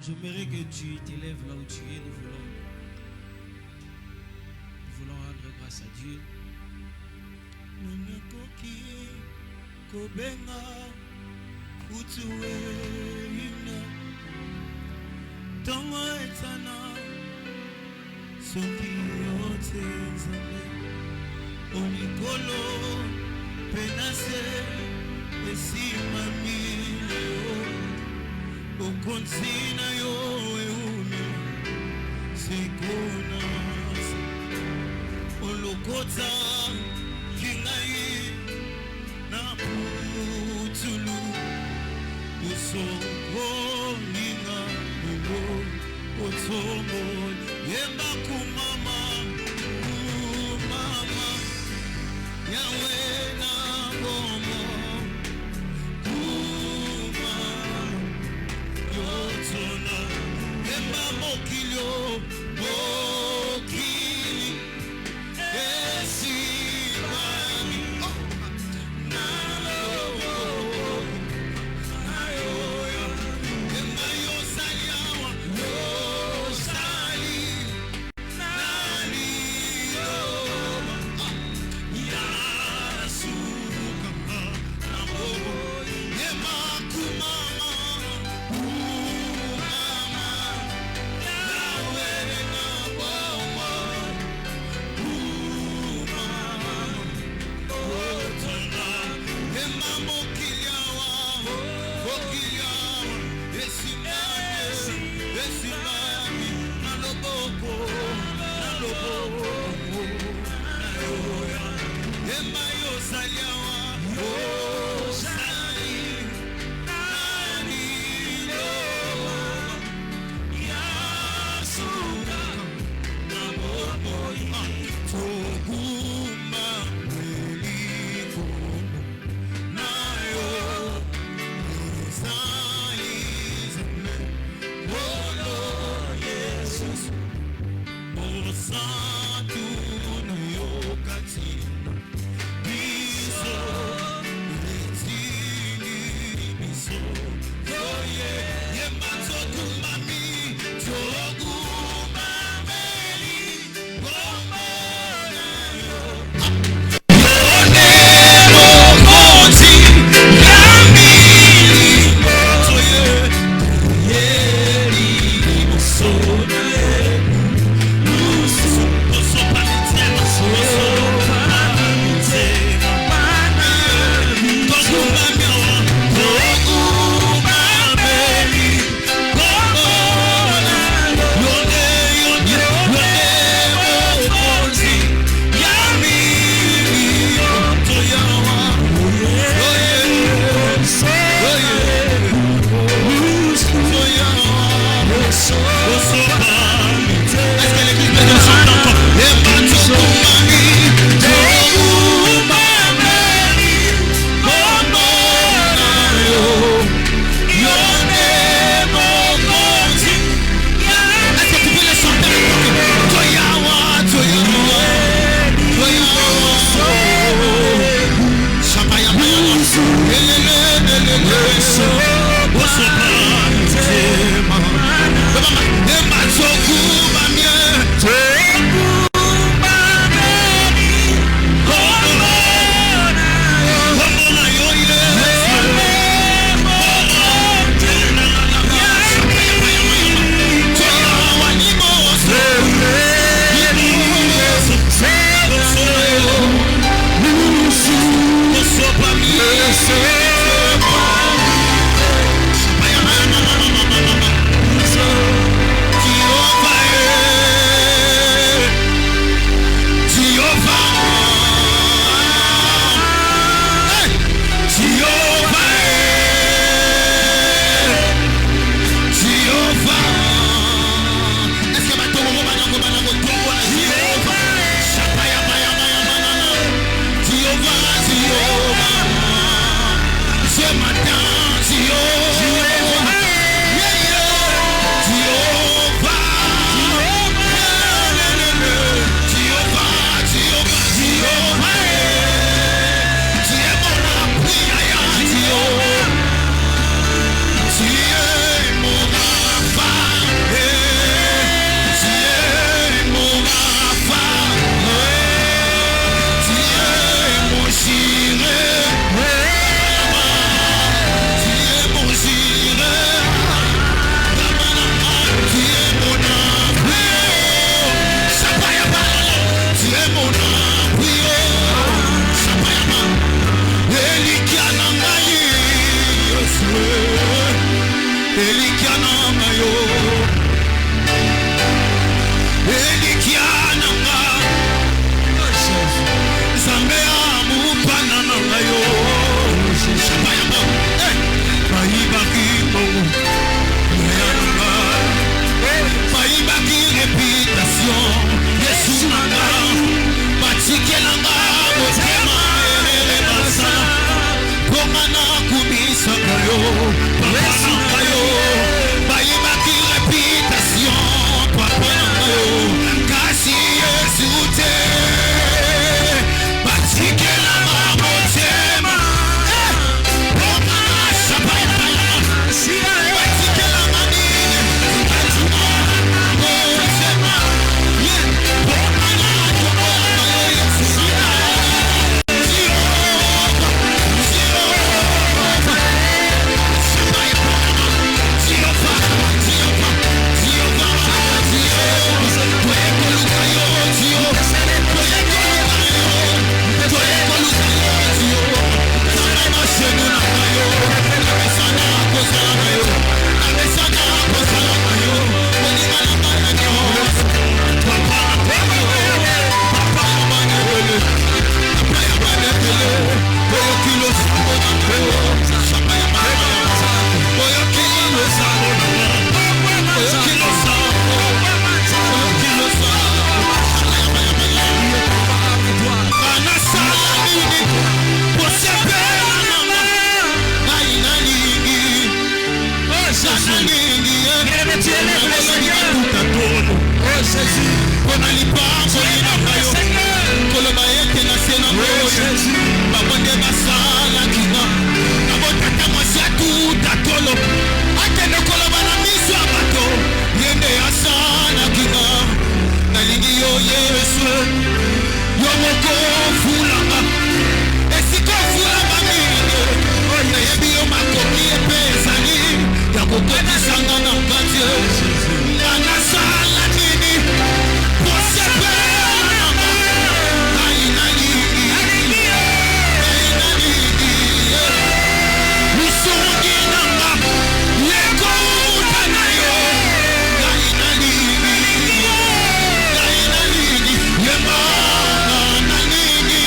J'aimerais que tu t'élèves là où tu es. Nous voulons rendre grâce à Dieu. Onikolo penase esimami o kontina yo eumi sekona olokota kingai na putulu usoko ninga ugo otomo yemba kumama Yahweh na bomo kuma yotona emba mokilio mokili esibami nalowo ayoya emba yosaliawa yosali mpona lipamboli na ngai koloba ete nasie na moyo babonde basalaki nga nabotata mwasi atuta tolo akende koloba na miso ya bato ye nde asalaki nga nalingi yo Yesu yo moko ofulanga esika ofulanga mingi nayebi yo makoki epe ezali ya kokotisanga na kati nga nasala nini posepelanga ngai nalingi misungi nanga yekouta na yo ngai nalingi yemanga nalingi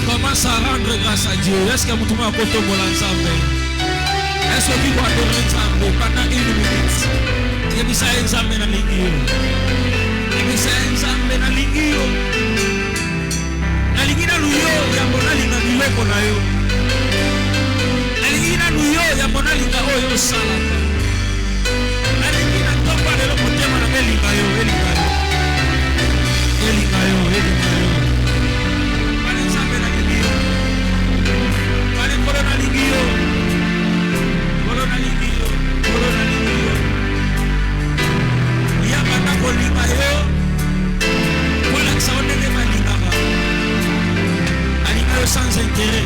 Commence à rendre grâce à Dieu. Est-ce que vous pouvez adorer ensemble? Est-ce que vous pouvez adorer ensemble pendant 1 minute? Il y a ça ensemble dans l'ingio. Il y a ça ensemble dans l'ingio. Alingina luyo ya mbona linga biloko na yo. Alingina luyo ya mbona linga oyo sala. Alingina topa lelo motema na elinga yo, elinga yo. Elinga yo, elinga yo. Pale nzambe na lingio. Pale korona lingio. Korona lingio, korona lingio. Ya bana kolinga yo. Voilà que ça on est malinga. Sans intérêt,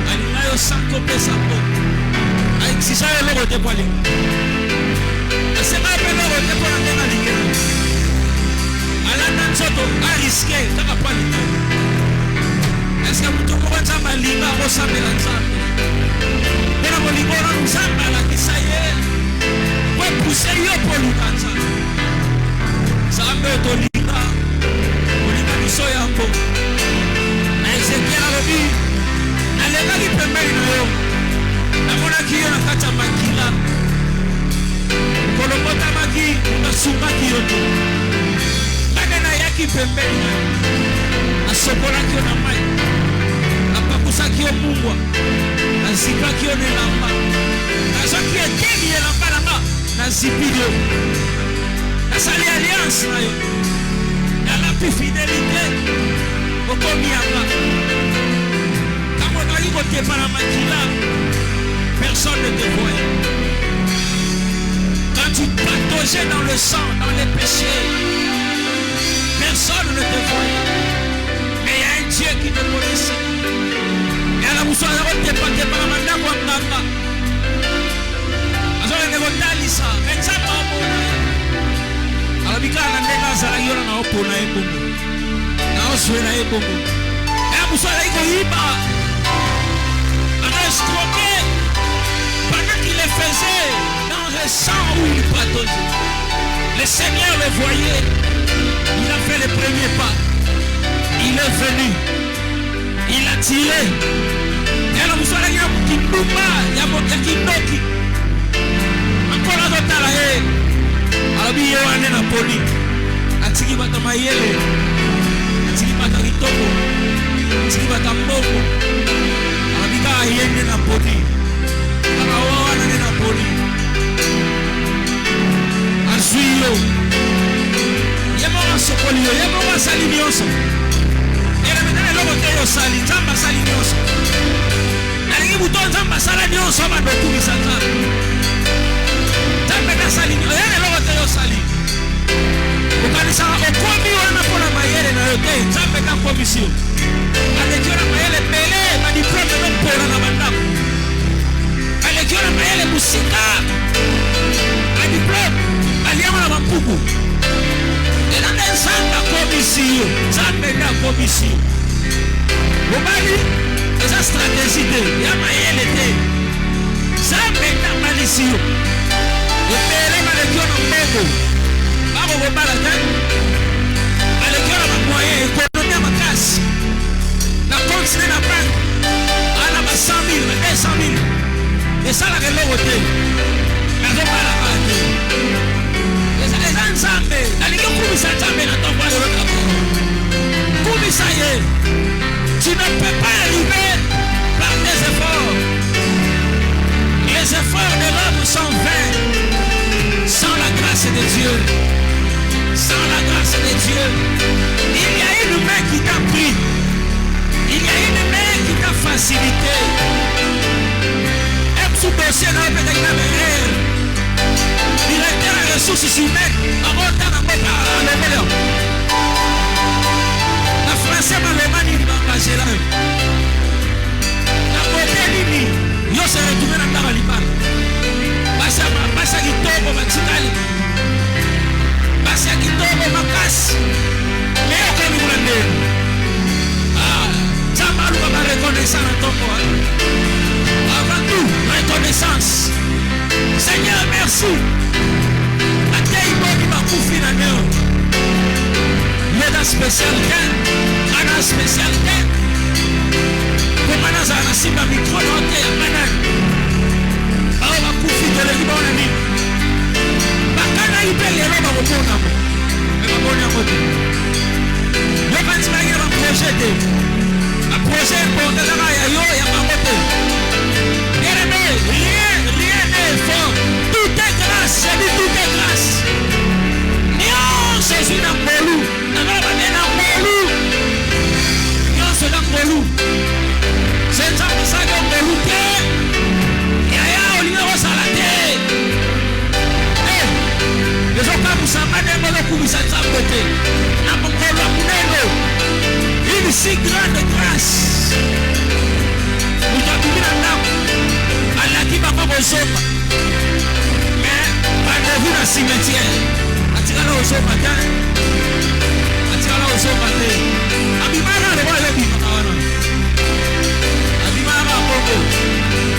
alinga sans copé sans pot. Avec si ça est le côté pour aller. C'est pas le côté pour aller à l'ingé. À la danse auto, à risquer, ça va pas aller. Est-ce que vous trouvez ça malinga au samedi ensemble? Et la malinga on nous a mal à qui ça y est. Pour pousser yo pour nous ensemble. Ça me donne linga, linga du soya un peu. Ezekiel alobi alekaki pembeni na yo namonaki yo na kati ya makila kolobotamaki nasungaki yo te ngane nayaki pembeni na yo nasokolaki yo na mai napakusaki yo mungwa nazipaki yo na elamba nazwaki eteni elamba nanga nazipi yo nasali alliance na yo nalapi fidélité okomianga quand on arrive au départ à Makila personne ne te voit quand tu pataugeais dans le sang dans les péchés personne ne te voit mais il y a un Dieu qui te connaissait ça. Mais ça pas bon. Alors bika na ndenga za yona na opona ebongo. Na oswela ebongo. Et vous soyez iba. On a escroqué pendant qu'il les faisait dans le sang où il pataugeait. Le Seigneur le voyait. Il a fait le premier pas. Il est venu. Il a tiré. Et alors vous soyez qui n'oublie, il y a mon qui n'oublie. Encore un autre alors il y a un napoli. Atiki bata mayele. Atiki bata ritoko. Atiki bata mboko. Alors bika yende napoli. Akawa na napoli. Asuyo. Yemo sokolio, yemo wasali nyonso. Ele metana logo teyo sali, zamba sali nyonso. Nalingi buton zamba sala nyonso bandoku bisaka. Zamba na sali nyonso, ele logo teyo sali. Ukanisa okomi wana pona mayele na yote, zamba na komisio. Alejora mayele pele, madiplome no pona na bandako. Alejora mayele musika. Madiplome, aliyama na mapuku. Zambe na commission. Obali, esa stratégie de ya mayele te. Zambe na malisio. Epele malekiono mbego. Babo bobala te. Malekiono ma moyen économie makasi. Na continue na banque. Ana ba 100,000, 200,000. Et ça la relève te. Na bobala ba te. Esa nzambe, alingo kumisa nzambe na tomba de l'autre. Kumisa ye. Tu ne peux pas arriver par des efforts. Les efforts de l'homme sont vains. Sans la grâce de Dieu. Sans la grâce de Dieu. Il y a une main qui t'a pris. Il y a une main qui t'a facilité. Et sous dossier n'a pas été directeur des ressources humaines avant de la français l'Allemagne il va engager là. La beauté nini yo se retourne dans la Liban. Basa kitoko batikali. Basa kitoko makasi. Mais comme vous l'avez. Ça m'a lu ma reconnaissance en ton corps. Avant tout, reconnaissance. Seigneur, merci. Leda spécial ana spécial comme ana za simba micro note ya mana awa bakufi tele libona ni bakana ibele roba bokona mo e babona mo le bantima ya projet de a projet pour de la ya yo ya mamote rien n'est fort, tout est grâce, j'ai dit tout est grâce. C'est une ambolou. C'est une ambolou. C'est un sac d'ambolou. Yaya, on y a saladé. Les gens comme ça, madame, on a couru ça de côté. Une si grande grâce. Vous avez vu la dame. Allah qui va pas vous sauver. Mais, rendez-vous dans le cimetière. Atikala osoba tane. Atikala osoba tane. Abimana le wale bimana. Abimana bongo.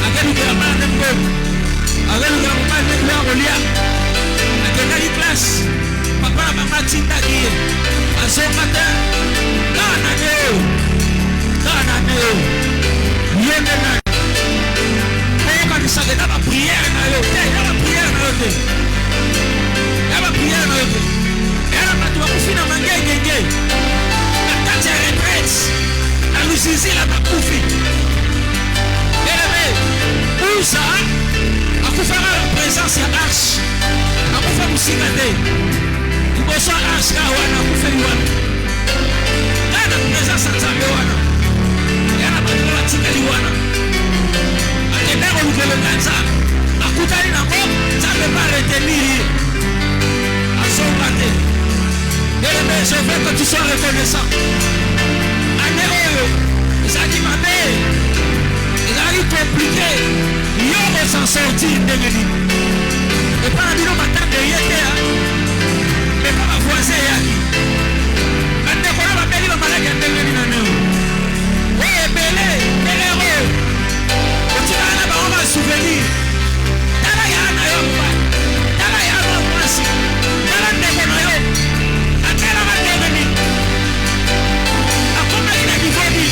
Agelu ke amana ngo. Agelu ke amana ngo ngolia. Akena di class. Papa mama tinda die. Asoba tane. Kana neo. Kana neo. Yende na. Oka ni sageda ba prière na yo. La prière na yo. La prière na yo. Era matu wakufina mangenge. Na kati ya retraite. Na luzizi la bakufi. Eleme. Uza. Akufara la présence ya arche. Akufa musikate. Iboso arche ka wana akufe wana. Kana présence ya Nzambe wana. Era matu watikali wana. Akendeko lukele na Nzambe. Akutani na ngo. Nzambe va retenir. Bien-aimé, je veux que tu sois reconnaissant. Ça dit ma mère, il a eu compliqué. Il y a s'en sortir de lui. Et pas la bino matin de yété. Mais pas ma voisin yaki. Quand tu connais ma belle, ma malade est devenue une année. Oui, belé, belé. Tu vas là-bas, on va souvenir. Tala yana yo pa. Tala yana mwasi. Tala ndeko na yo. Atela va deveni. Akoma ina bivodi.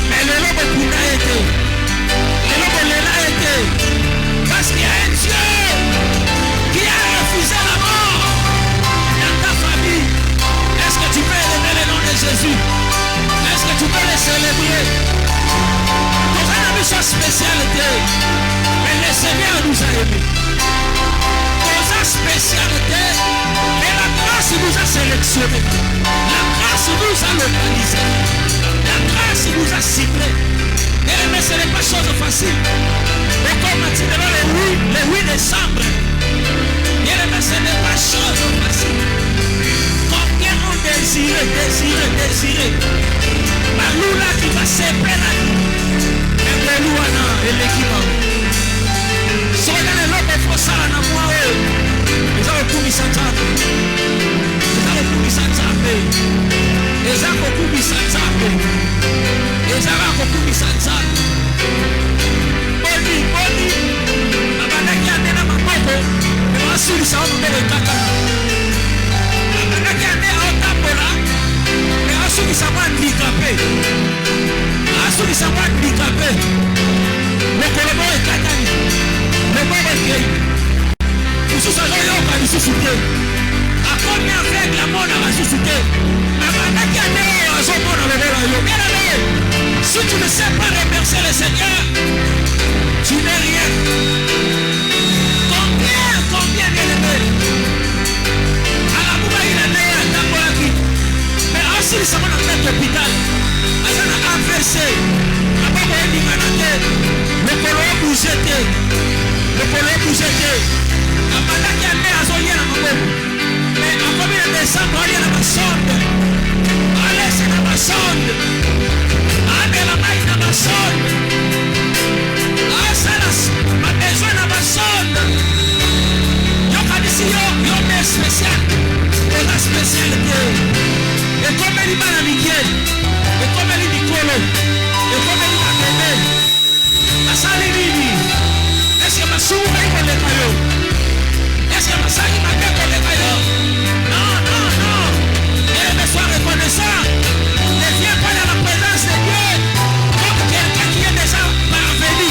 Mais le lobo kuna été. Le lobo lela été. Parce qu'il y a un Dieu qui a refusé la mort dans ta famille. Est-ce que tu peux élever le nom de Jésus? Est-ce que tu peux le célébrer? Nous avons une chose spécialité. Mais le Seigneur nous a aimés. Nos spécialités, mais la grâce nous a sélectionnés. La grâce nous a localisés. La grâce nous a ciblés. Mais ce n'est pas chose facile. Et comme on dit le 8 décembre, mais ce n'est pas chose facile. Combien ont désiré. La lula qui va séparer la vie. Et le louana et l'équipement. Soyez les lobes pour ça na moi. Ils ont tout mis sans taper. Ils ont tout mis sans taper. Ils ont tout mis sans taper. Ils ont tout mis sans taper. Boni. Abandaki ane na maboko. Mais on s'il s'en va le kaka. Abandaki ane au tapola. Mais on s'il s'en va handicapé. On s'il s'en va handicapé. Le colobo est katani. Le monde est gay. Nous sommes allés au cas du souffle. À combien avec la mort dans la souffle? Abandaki ane au zomo dans le royaume. Bien allé. Si tu ne sais pas remercier le Seigneur, tu n'es rien. Combien bien aimé? À la boue, il a né à Tambolaki. Mais ensuite, il s'en va dans l'hôpital. À ça, on a AVC. À pas voir une manate. Le polo bougé. À pendant qu'il y a né à Zoya à Mambo. Mais en combien de décembre, il y a la sonde. Allez, c'est la sonde. Allez, la maille dans la sonde. Ma besoin de ma sonde. Yo est spécial. On a spécialité. Et comme elle est mal Miguel. Et comme elle est Nicolo. Et comme elle est Makene. Ma sali Bibi. Est-ce que ma sourd est pour les cailloux? Est-ce que ma sali m'a fait pour les cailloux? Non. Et me sois reconnaissant. Ne viens pas dans la présence de Dieu. Comme quelqu'un qui est déjà parvenu.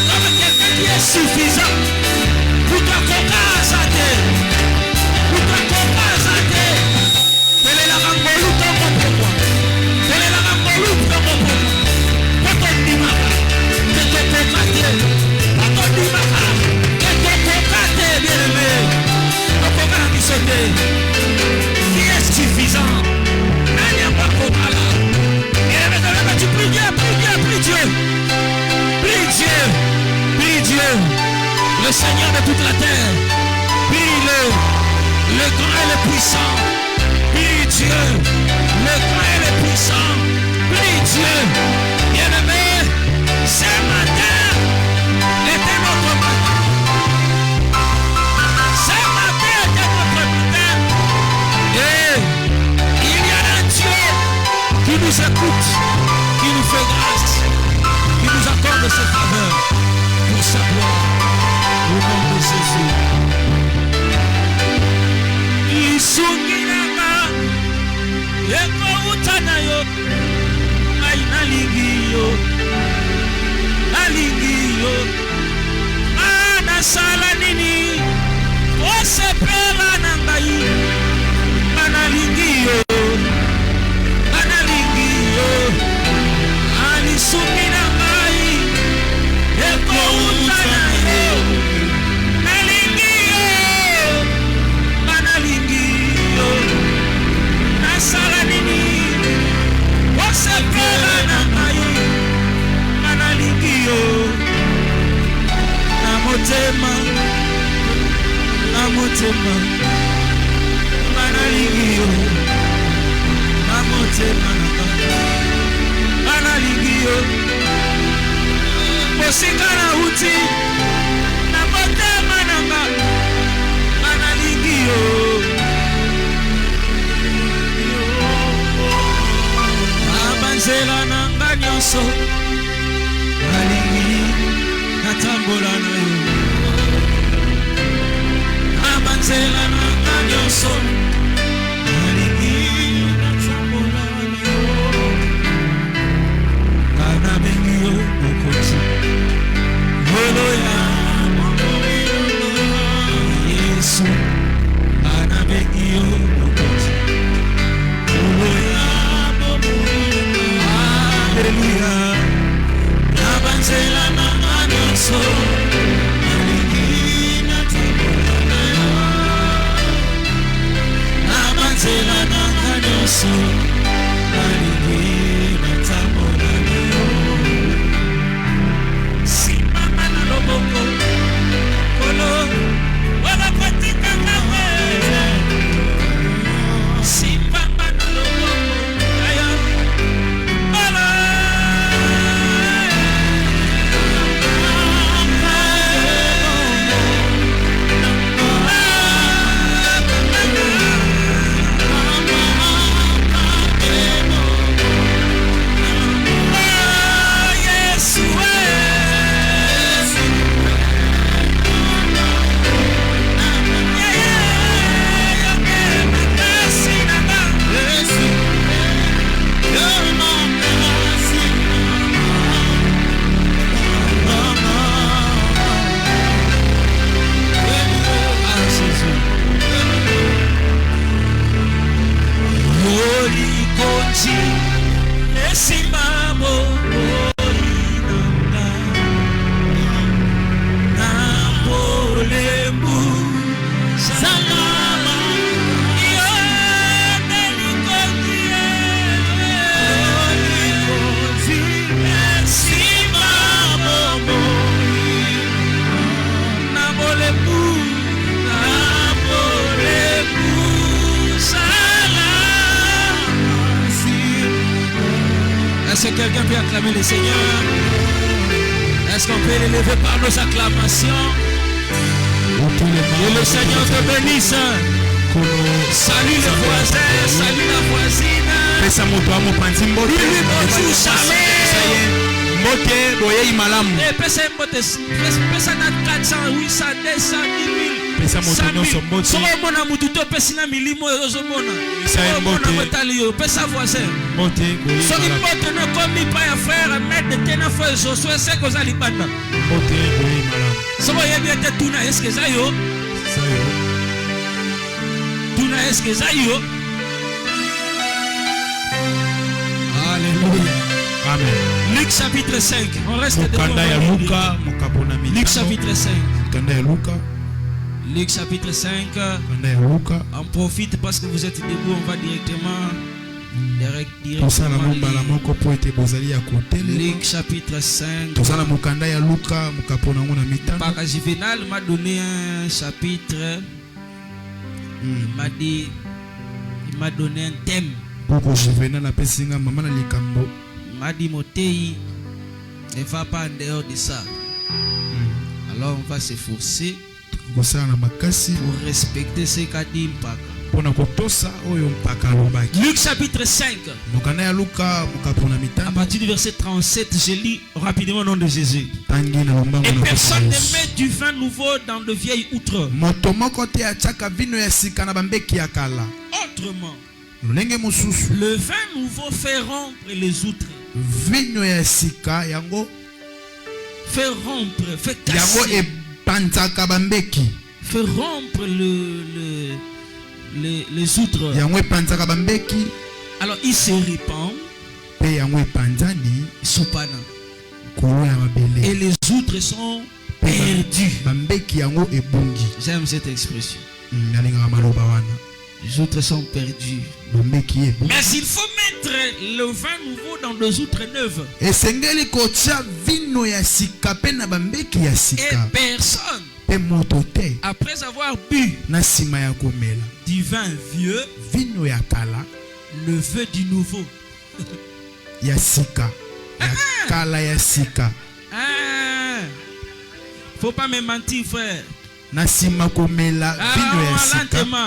Comme quelqu'un qui est suffisant. Pour ta cocasate. Quelle est la rangolou dans mon pourquoi? Quelle est la rangolou dans mon pourquoi? Pas ton dimaka. Que ton cocate. Pas ton dimaka. Que ton cocate, bien aimé. Ton cocate qui sauté. Qui est suffisant? N'a pas cocala. Et tu pries Dieu. Prie Dieu. Le Seigneur de toute la terre. Prie-le. Le grand et le puissant. Prie Dieu. Le grand et le puissant. Prie Dieu. Bien-aimé, ce matin était notre matin. Ce matin était notre matin. Et il y a un Dieu qui nous écoute, qui nous fait grâce, qui nous accorde ses faveurs pour sa gloire. Au nom de Jésus. Isungiranga Eko utanayo Aina lingiyo Alingiyo Ana sala nini Osepela nangai Ana lingiyo Alisungiranga Eko utanayo Nasala nini Wasepela na mai Analingio Na motema Analingio Na motema Analingio Mosika na uti Na motema banzela nanga nyonso alingi natambola na yo na banzela nanga nyonso alingi natambola na yo kana bengi yo okoti ngolo ya Yesu kana bengi yo okoti ngolo ya Hallelujah. Nabanzela nanga nyonso alingi natambola na yo nabanzela nanga nyonso alingi natambola na yo simama na loboko kolo wala patika ngawe simama na loboko aya Est-ce que quelqu'un peut acclamer le Seigneur? Est-ce qu'on peut l'élever par nos acclamations? Que le Seigneur te bénisse. Salut les voisins, salut la voisine. Pesa na 400, 800, 200, 1000. Somo mona mututo pesi na milimo ozomona. Somo motali yo pesa voisin. Soki mbote no komi pa ya frère mettre tena fo zo so se ko za libanda. Somo yebi ete tuna eske za yo? Tuna eske za yo? Alléluia. Amen. Luc chapitre 5. On reste devant Luc chapitre 5. Luc chapitre 5. On profite parce que vous êtes debout, on va directement Luc chapitre 5. Papa Juvenal m'a donné un chapitre. Il m'a donné un thème. M'a dit Motei ne va pas en dehors de ça. Alors on va se forcer pour respecter ce qu'a dit Mpaka. Luc chapitre 5. À partir du verset 37, je lis rapidement au nom de Jésus. Et personne ne met du vin nouveau dans de vieilles outres. Autrement, le vin nouveau fait rompre les outres. Fait rompre, fait casser. Fait rompre les outres. Alors il se répand. Et les outres sont perdus. J'aime cette expression. Les outres sont perdus. Mais il faut mettre le vin nouveau dans des outres neuves. Et personne, après avoir bu du vin vieux, le veut du nouveau. Faut pas me mentir, frère.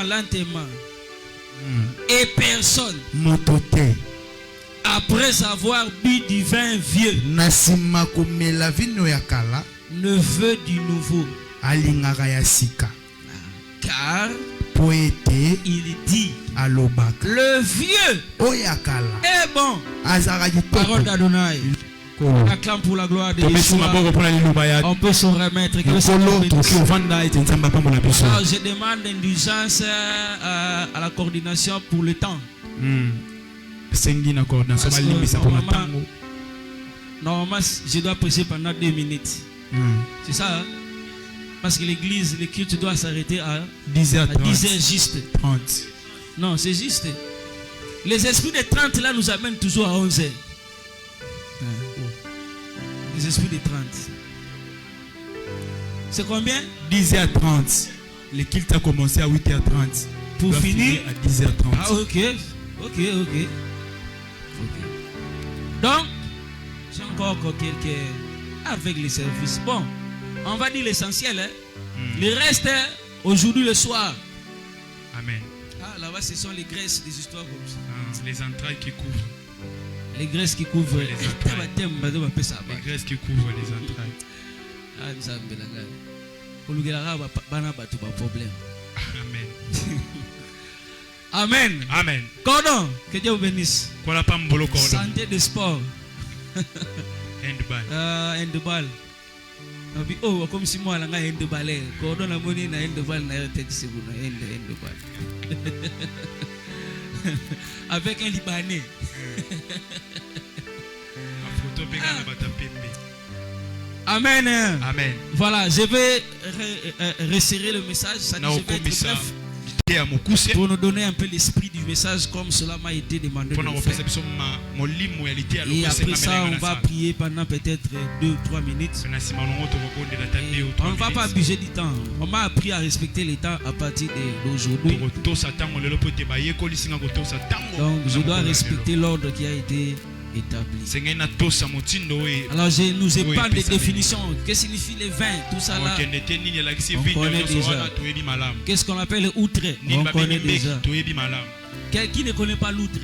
Lentement. Et personne, après avoir bu du vin vieux, nasima komela vino ya kala, ne veut du nouveau. alingaka ya sika. Car Poete il dit, alobaka, le vieux oya kala est bon. azaka Parole kitoko. d'Adonai. Acclame pour la gloire de Yeshua. On peut se remettre. Que le Seigneur bénisse. Alors, je demande indulgence à la coordination pour le temps. Parce que normalement, je dois prêcher pendant 2 minutes. C'est ça, hein? Parce que l'église, le culte doit s'arrêter à 10h juste. 30. Non, c'est juste. Les esprits de 30 là nous amènent toujours à 11h. Les esprits de 30. C'est combien? 10h30. Le culte a commencé à 8h30. Pour finir à 10h30. Ah, ok. Donc, j'ai encore quelques avec les services. Bon, on va dire l'essentiel. Hein? Le reste, aujourd'hui le soir. Amen. Ah, là-bas, ce sont les graisses des histoires comme ça. Les entrailles qui couvrent. Les graisses qui couvrent les entrailles. Les graisses qui couvrent les entrailles. Ah, nous avons problème. Amen. Amen. Amen. Cordon, que Dieu vous bénisse. Santé de sport. Handball. Handball. Oh, comme si moi, je suis handball. Cordon, la monnaie, na handball, na handball. Avec un Libanais. Amen. Amen. Voilà, je vais resserrer le message. Ça dit, je vais être bref pour nous donner un peu l'esprit du message comme cela m'a été demandé de le faire. Et après ça, on va prier pendant peut-être 2-3 minutes. Et on ne va pas abuser du temps. On m'a appris à respecter les temps à partir d'aujourd'hui. Donc je dois respecter l'ordre qui a été établi. Alors je nous épargne des définitions. Que signifie les vins? Tout ça là, on connaît déjà. Qu'est-ce qu'on appelle outre? On connaît déjà. Qui ne connaît pas l'outre?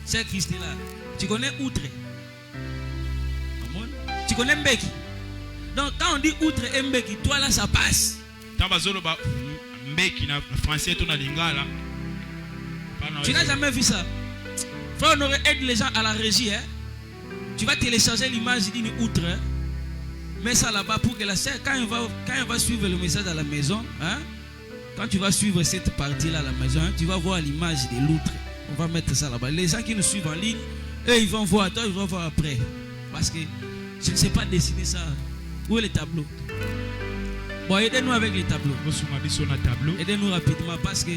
C'est Christ là. Tu connais outre? Tu connais Mbeki? Donc quand on dit outre et Mbeki, toi là ça passe. Tu n'as jamais vu ça? Frère Honoré aide les gens à la régie. Hein? Tu vas télécharger l'image d'une outre. Hein? Mets ça là-bas pour que la sœur, quand elle va suivre le message à la maison, hein? Quand tu vas suivre cette partie-là à la maison, hein, tu vas voir l'image de l'outre. On va mettre ça là-bas. Les gens qui nous suivent en ligne, eux, ils vont voir. Toi, ils vont voir après. Parce que je ne sais pas dessiner ça. Où est le tableau? Bon, aidez-nous avec les tableaux. Aidez-nous rapidement parce que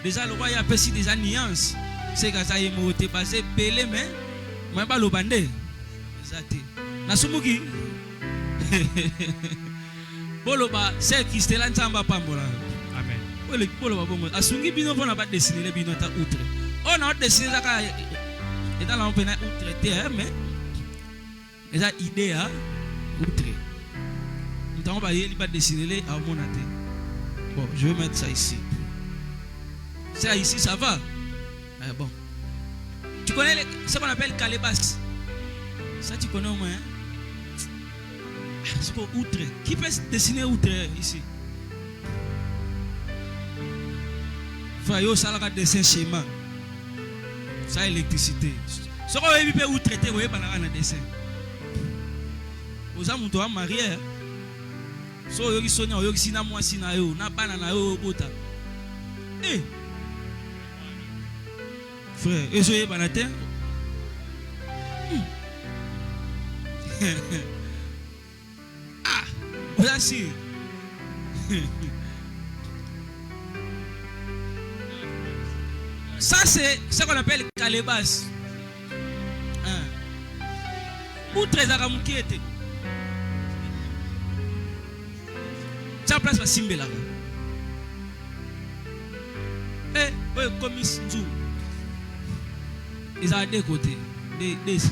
déjà le roi il a apprécié déjà nuances. C'est que ça y est monté passé belé mais moi pas le bandé. Exact. Nasumuki. Boloba c'est Christela Nzamba pambola. Amen. Boloba bon. Asungi bino pona pas dessiner les bino ta outre. On a dessiné ça ka et dans la pena outre terre mais déjà idée à outre. Nous va y pas dessiner les à mon até. Bon, je vais mettre ça ici. Ça ici, ça va. Ah, bon. Tu connais ce qu'on appelle calébas? Ça, tu connais au moins. Hein? C'est pour outre. Qui peut dessiner outre ici? Frère, ça a dessin schéma. Ça, électricité. Ce qu'on veut outre, vous voyez, un dessin. Vous avez un marié. So, vous avez un moi, si na yo, na banana yo, bota. Eh! Frère, et je banatin. Ah, voilà si. Ça c'est ce qu'on appelle calébas. Ou très aramoukiete. Ça place la simbela. Eh, comme ils ils ont deux côtés. Ici.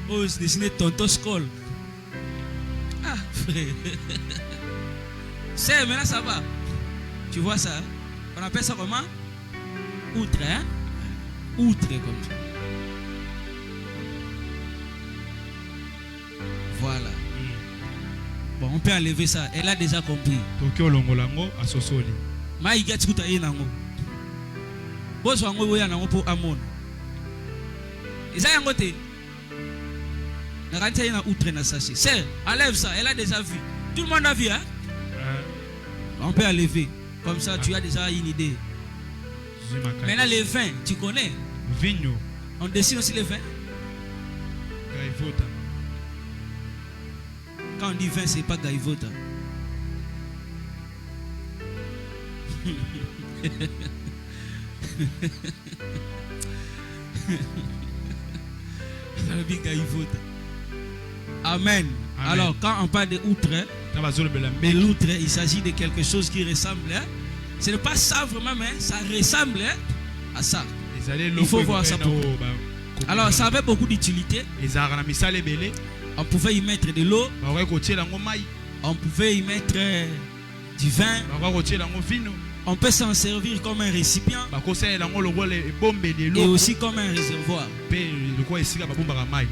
Oh, c'est dessiné tonton Skoll. Ah, frère. C'est maintenant ça va. Tu vois ça? On appelle ça comment? Outre, hein? Outre comme ça. Voilà. Bon, on peut enlever ça. Elle a déjà compris. Tokyo longolango asosoli. Maïga tikuta yenango. Boso wango boya nango po amon. Isa yango te. Na kantia yena outre na sachet. C'est, enlève ça. Elle a déjà vu. Tout le monde a vu, hein? On peut enlever. Comme ça, tu as déjà une idée. Maintenant, les vins, tu connais? Vigno. On dessine aussi les vins. Gaivota. Quand on dit vin, c'est pas gaivota. Amen. Alors, quand on parle de outre, l'outre, il s'agit de quelque chose qui ressemble. Hein? Ce n'est pas ça vraiment, mais ça ressemble à ça. Il faut voir ça. Alors, ça avait beaucoup d'utilité. On pouvait y mettre de l'eau. On pouvait y mettre du vin. On peut s'en servir comme un récipient. Et aussi comme un réservoir.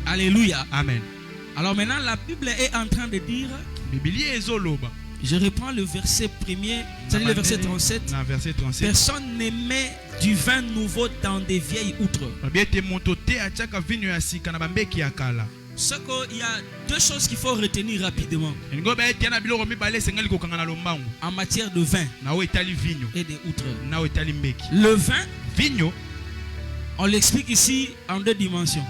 Alléluia. Amen. Alors maintenant, la Bible est en train de dire. Je reprends le verset premier, c'est-à-dire le verset 37. Personne ne met du vin nouveau dans des vieilles outres. Ce qu'il y a deux choses qu'il faut retenir rapidement en matière de vin et de outres. Le vin, on l'explique ici en deux dimensions.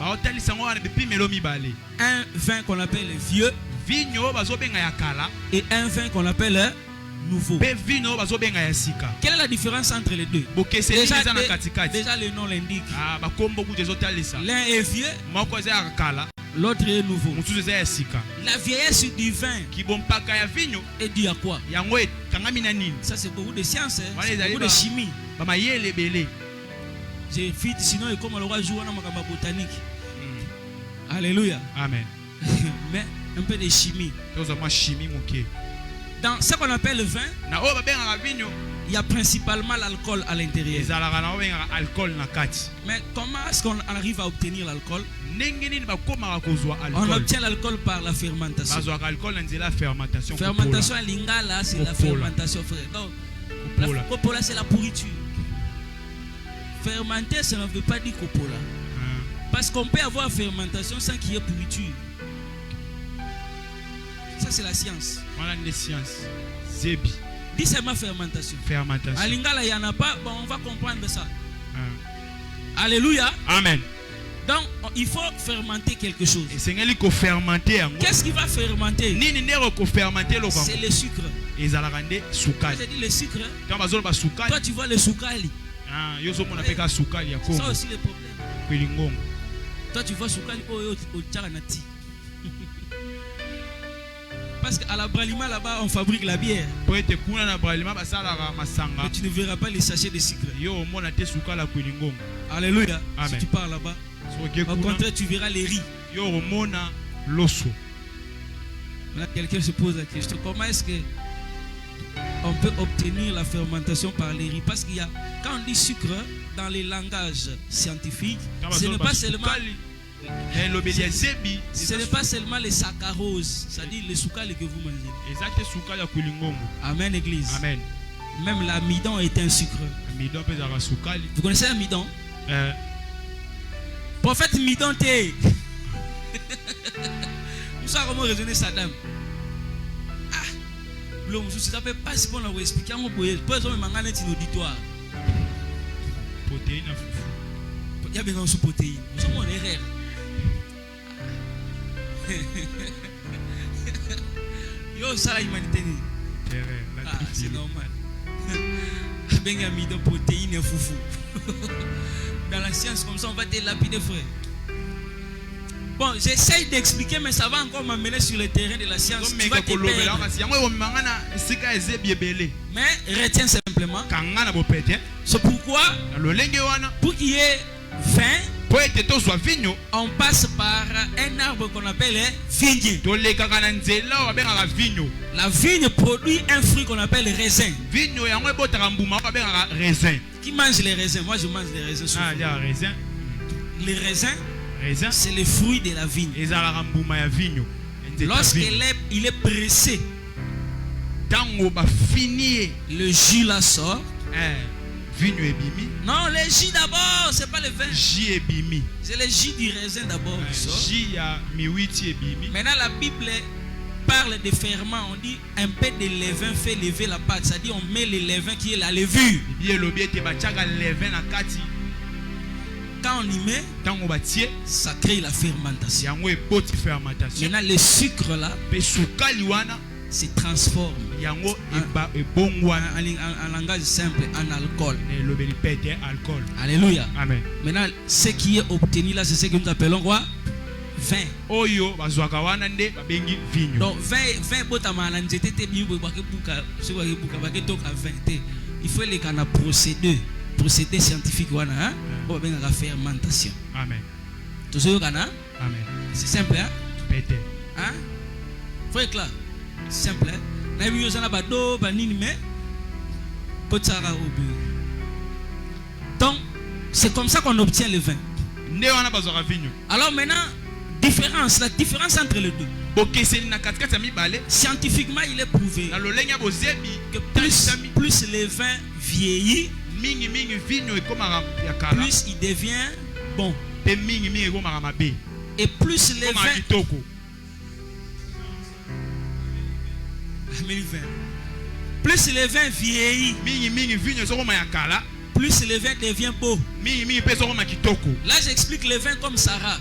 Un vin qu'on appelle le vieux et un vin qu'on appelle nouveau. Quelle est la différence entre les deux? Déjà le nom l'indique. L'un est vieux, l'autre est nouveau. La vieillesse du vin est due à quoi? Ça c'est beaucoup de science, hein? C'est beaucoup de chimie. J'ai fait sinon et comme le roi joue dans ma botanique. Alléluia. Amen. Mais un peu de chimie. Dans ce qu'on appelle le vin, il y a principalement l'alcool à l'intérieur. Mais comment est-ce qu'on arrive à obtenir l'alcool? On obtient l'alcool par la fermentation. Fermentation à lingala, c'est la fermentation, frère. Donc, la copola, c'est la pourriture. Fermenter, ça ne veut pas dire copola. Parce qu'on peut avoir fermentation sans qu'il y ait pourriture. Ça, c'est la science. Voilà une science. Zébi. Dis c'est ma fermentation. À lingala, il n'y en a pas. Bon, on va comprendre ça. Alléluia. Amen. Donc, il faut fermenter quelque chose. Qu'est-ce qui va fermenter? C'est le sucre. J'ai dit le sucre. Toi, tu vois le soukali. Ça aussi le problème. Toi, tu vois soukali au tcharanati. Parce qu'à la Bralima là-bas, on fabrique la bière. Mais tu ne verras pas les sachets de sucre. Alléluia. Amen. Si tu pars là-bas, au contraire, tu verras les riz. Là, quelqu'un se pose la question, comment est-ce que on peut obtenir la fermentation par les riz? Parce qu'il y a, quand on dit sucre dans les langages scientifiques, ce n'est pas seulement ce n'est pas seulement les saccharoses, c'est-à-dire les soukali que vous mangez. Amen, église. Amen. Même l'amidon est un sucre. Vous connaissez l'amidon? Prophète Midon T. Nous savons comment raisonner Saddam. L'homme, je ne sais pas si on l'a expliqué. Pour les hommes, il y a un auditoire. Protéine. Il y a besoin de protéines. Nous sommes en erreur. Yo, ça la humanité. C'est normal. Ben y a mis de protéines et foufou. Dans la science comme ça, on va délapider, frère. Bon, j'essaye d'expliquer, mais ça va encore m'amener sur le terrain de la science. Tu vas te perdre. Mais retiens simplement. C'est pourquoi, pour qu'il y ait vin on passe par un arbre qu'on appelle vigne. La vigne produit un fruit qu'on appelle raisin. Qui mange les raisins? Moi je mange les raisins souvent. Les raisins, c'est le fruit de la vigne. Lorsqu'il est pressé, le jus la sort. Non, le jus d'abord, c'est pas le vin. C'est le jus du raisin d'abord qui sort. Maintenant la Bible parle de ferment. On dit un peu de levain fait lever la pâte. C'est-à-dire on met le levain qui est la levure. Quand on y met, ça crée la fermentation. Maintenant le sucre là se transforme en langage simple en alcool. Alléluia. Amen. Maintenant ce qui est obtenu là, c'est ce que nous appelons quoi? Vin. Donc il faut les canaux procédé scientifique hein? Pour la fermentation. Amen. Tout ce que Amen. c'est simple hein? Hein? Faut être clair. Simple hein? Donc c'est comme ça qu'on obtient le vin. Alors maintenant, la différence entre les deux. Scientifiquement, il est prouvé que plus le vin vieillit, plus il devient bon. Et plus le vin plus le vin vieillit, plus le vin devient beau. Là j'explique le vin comme Sarah.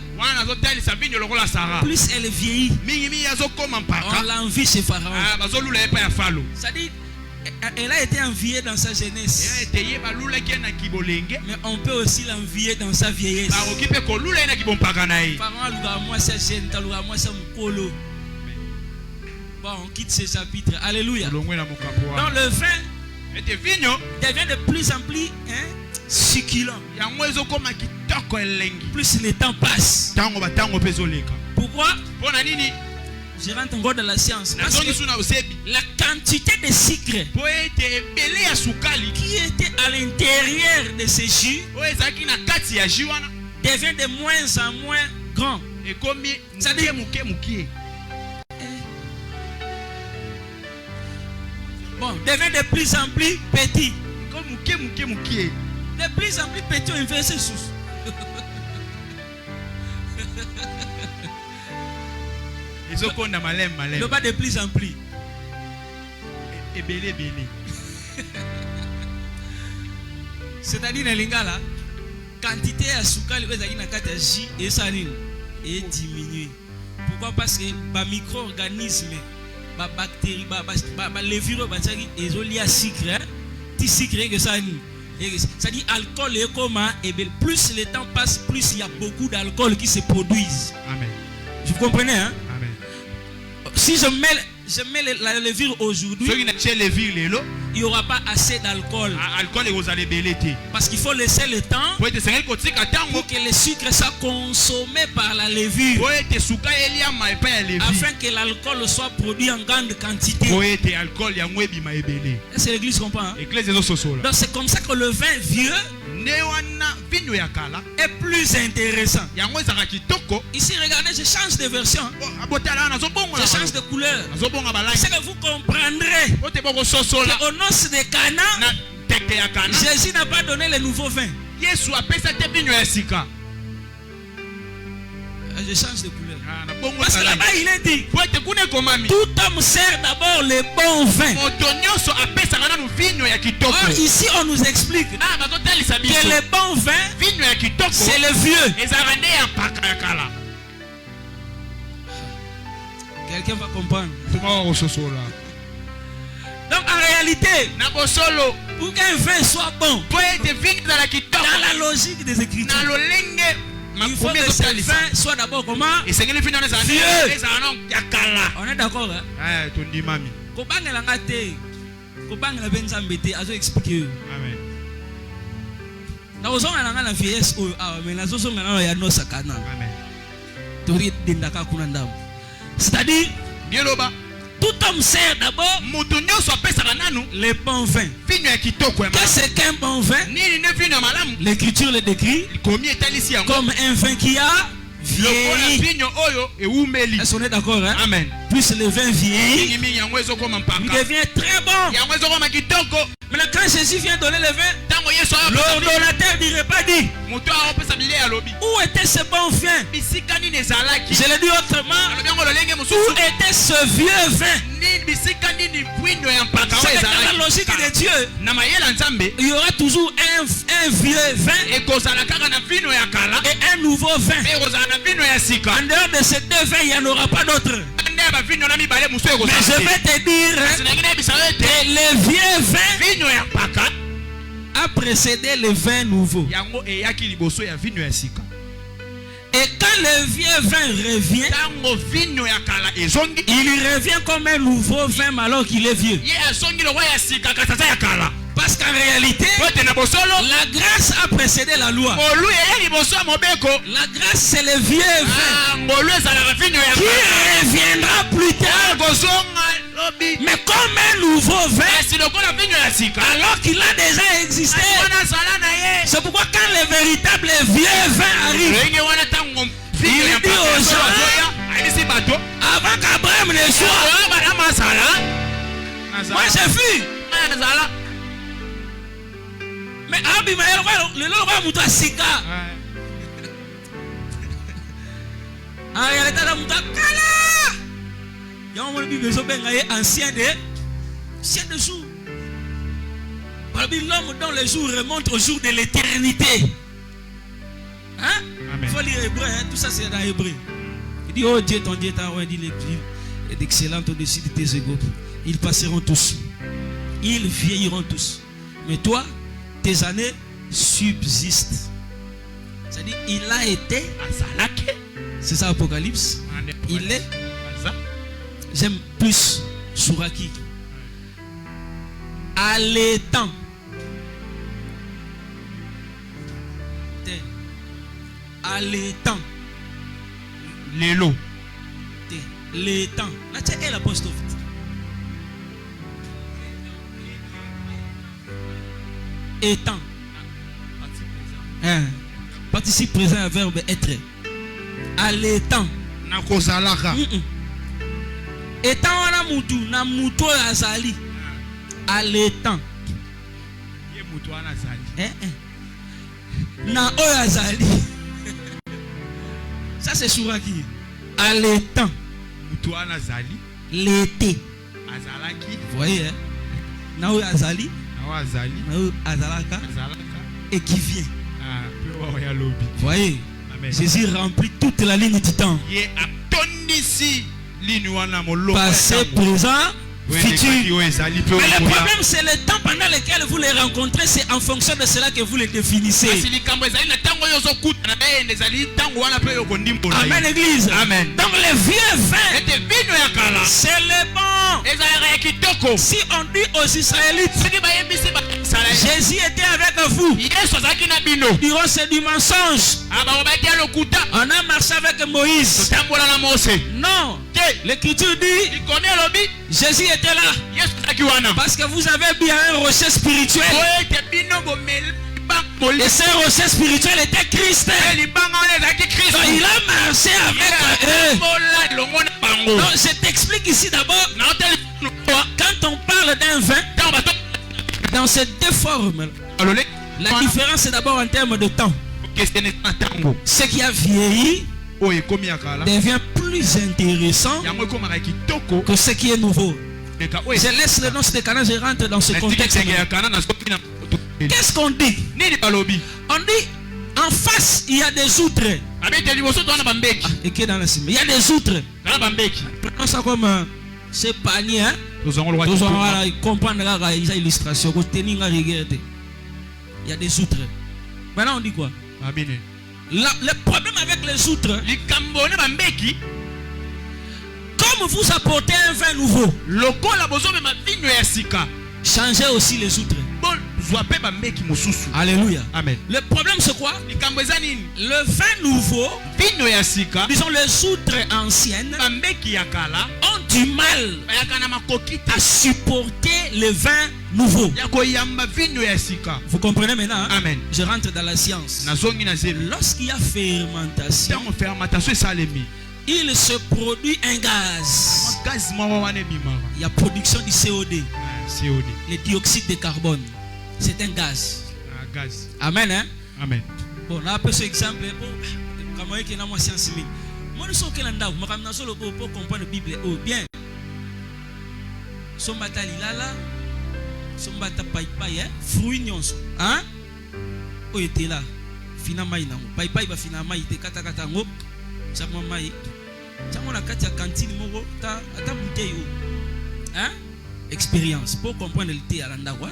Plus elle vieillit, on l'envie chez Pharaon. C'est-à-dire elle a été enviée dans sa jeunesse, mais on peut aussi l'envier dans sa vieillesse. Pharaon a moi sa jeune, moi sa mukolo. Bon, on quitte ce chapitre. Alléluia. Donc le vin devient de plus en plus succulent. Plus le temps passe. Pourquoi? Je rentre encore dans la science. Parce que la quantité de sucre qui était à l'intérieur de ce jus devient de moins en moins grand. C'est-à-dire, bon, devient de plus en plus petit. De plus en plus petit, on inverse sous. Le bas de plus en plus. C'est-à-dire, dans la quantité de sucre est diminuée. Pourquoi? Parce que les micro-organismes, les bactéries, les virus, ils ont lié à sucre. Que ça. C'est-à-dire alcool et comment, et plus le temps passe, plus il y a beaucoup d'alcool qui se produisent. Amen. Vous comprenez hein? Amen. Si je mets la levure aujourd'hui, il n'y aura pas assez d'alcool. Parce qu'il faut laisser le temps pour que le sucre soit consommé par la levure, afin que l'alcool soit produit en grande quantité. C'est l'église qui comprend. Hein? Donc c'est comme ça que le vin vieux est plus intéressant. Ici regardez, je change de version, je change de couleur. C'est que vous comprendrez qu'au noce de Cana, Jésus n'a pas donné le nouveau vin. Je change de couleur. Parce que là-bas il est dit, tout homme sert d'abord le bon vin. Or, ici on nous explique que le bon vin, c'est le vieux. Quelqu'un va comprendre. Donc en réalité, pour qu'un vin soit bon, dans la logique des Écritures, il faut que ce vin soit d'abord comment? Vieux. On est d'accord hein? Na ozonga na ngana vieillesse oyo awa mais na zozonga na ya no sakana. Amen. Tori dendaka kuna ndambo. C'est-à-dire Dieloba tout homme sert d'abord mutu nyonso apesaka nanu le bon vin. vino ya kitoko ya Qu'est-ce qu'un bon vin? nini ne vino ya malamu L'écriture le décrit komi etalisi yango comme un vin qui a lokola vieilli. vino oyo ewumeli. Est-ce qu'on est d'accord, hein? Amen. Plus le vin vieillit, mingi yango ezokoma il mpaka devient très bon. yango ezokoma kitoko. Maintenant, quand Jésus vient donner le vin, ntango yesu l'ordonnateur du repas dit moto aopesa bilei alobi où était ce bon vin? bisika nini ezalaki. Je le dis autrement, alobi yango lolenge où mosusu était ce vieux vin? nini bisika nini bwino ya mpaka oyo C'est dans la logique de ezalaki. Dieu. na mayele ya nzambe Il y aura toujours un vieux vin ekozala kaka na vino ya kala et un nouveau vin. mpe ekozala na vino ya sika. En dehors de ces deux vins, il n'y en aura pas d'autres. nde ya bavino na mibale mosu Mais ekozala je te. vais te dire Kasi nangi nayebisa yo ete que le vieux vin vino ya mpaka a précédé le vin nouveau. yango eyaki liboso ya vino ya sika. Et quand le vieux vin revient, ntango vino ya kala ezongi il revient comme un nouveau vin alors qu'il est vieux. ye azongi lokwa ya sika kasi aza ya kala. Parce qu'en réalité, po ete na bosolo la grâce a précédé la loi. ngolu eya liboso ya mobeko. La grâce, c'est le vieux vin ngolu ezalaka vino ya qui reviendra plus tard, kozonga lobi mais comme un nouveau vin kasi lokola vino ya sika alors qu'il a déjà existé. wana azala na ye. C'est pourquoi quand le véritable vieux vin arrive, ndenge wana ntango vino ya Il dit aux gens, mpaka ayebisi bato avant qu'Abraham ne soit, oyo bana masala moi j'ai vu. azala Mais Abimael, le lolo va mouta sika. En réalité, la mouta kala. Il y a un moment où il est ancien de jours. L'homme dont les jours remontent au jour de l'éternité. Hein? Il faut lire hébreu, hein? Tout ça c'est dans hébreu. Il dit, oh Dieu, ton Dieu t'a rendu l'écriture est d'excellente au-dessus de tes égaux. Ils passeront tous. Ils vieilliront tous. Mais toi, tes années subsistent. C'est-à-dire, il a été. C'est ça Apocalypse. Il est. J'aime plus Souraki. Allaitant. Allaitant. lelo L'étant. Là, tu es l'apostrophe. Étant. Hein. Participe présent à verbe être. Allaitant. nakozalaka Étant wana mutu na mutu azali. Allaitant. ye moto wana azali Na oyo azali. Ça c'est Souraki. Allaitant. moto wana azali L'été. azalaki. Vous voyez, hein? Na oyo azali. nawo azali Na oyo azalaka. azalaka Et qui vient. mpe wao ya lobi. Vous voyez, Amen. Jésus remplit toute la ligne du temps. ye atondisi lini wana moloko Passé, présent, futur. oyo ezali mpe Mais le okoya. problème, c'est le temps pendant lequel vous les rencontrez. C'est en fonction de cela que vous les définissez. kasi likambo ezali na ntango oyo ozokutana na ye ezali ntango wana mpe oyo kondimbola Amen, Église. Amen. Donc, le vieux vin, ete vino ya kala c'est le bon. ezalaka ya kitoko. Si on dit aux Israélites, soki bayebisi baisraele Jésus était avec vous yesu azalaki na bino durant c'est du mensonge. bakobaki ya lokuta On a marché avec Moïse. totambola na mose Non. te L'écriture dit, likoni elobi Jésus était là. yesu azalaki wana Parce que vous avez bien un rocher spirituel. po ete bino bomeli Et ce rocher spirituel était Christ. libanga wana ezalaki Donc, kristo il a marché avec eux. tambola elongo na bango. Donc, je t'explique ici d'abord, naoteli quand on parle d'un vin, ntango bato dans ces deux formes, alole la différence est d'abord en termes de temps. okesene na ntango Ce qui a vieilli oyo ekomi ya kala devient plus intéressant yango ekomaka kitoko que ce qui est nouveau. leka oyo Je laisse le nom de Cana, je rentre dans ce contexte. ya kana na soki na Qu'est-ce qu'on dit? nini balobi On dit, en face, il y a des outres. abete liboso to wana bambeki Et qui est dans la cime. Il y a des outres. kana bambeki Prenons ça comme ce panier. Hein? tozango lwa Tous on comprendre là, il y a illustration. Il y a des outres. Maintenant, on dit quoi? abine Le problème avec les outres, likambo na bambeki comme vous apportez un vin nouveau, lokola bozomema vino ya sika changez aussi les outres. Alléluia. Amen. Le problème c'est quoi? Le vin nouveau, disons les outres anciennes, ont du mal à supporter le vin nouveau. Vous comprenez maintenant? Amen. Je rentre dans la science. Lorsqu'il y a fermentation, il se produit un gaz. Il y a production du COD, le dioxyde de carbone. C'est un gaz. Amen. Hein? Amen. Bon, là, après ce exemple, comment est-ce qu'il y a une science? Moi, je suis pour comprendre la Bible. Oh, bien. Son bata lilala, son bata païpaï, fruit nyonso. Hein? Oh, il était là. Finalement, il païpaï, finalement, il était kata-katango. Ça m'a maï. Ça m'a la katia cantine, moro, ta bouteille. Hein? Expérience. Pour comprendre le thé à l'andawa.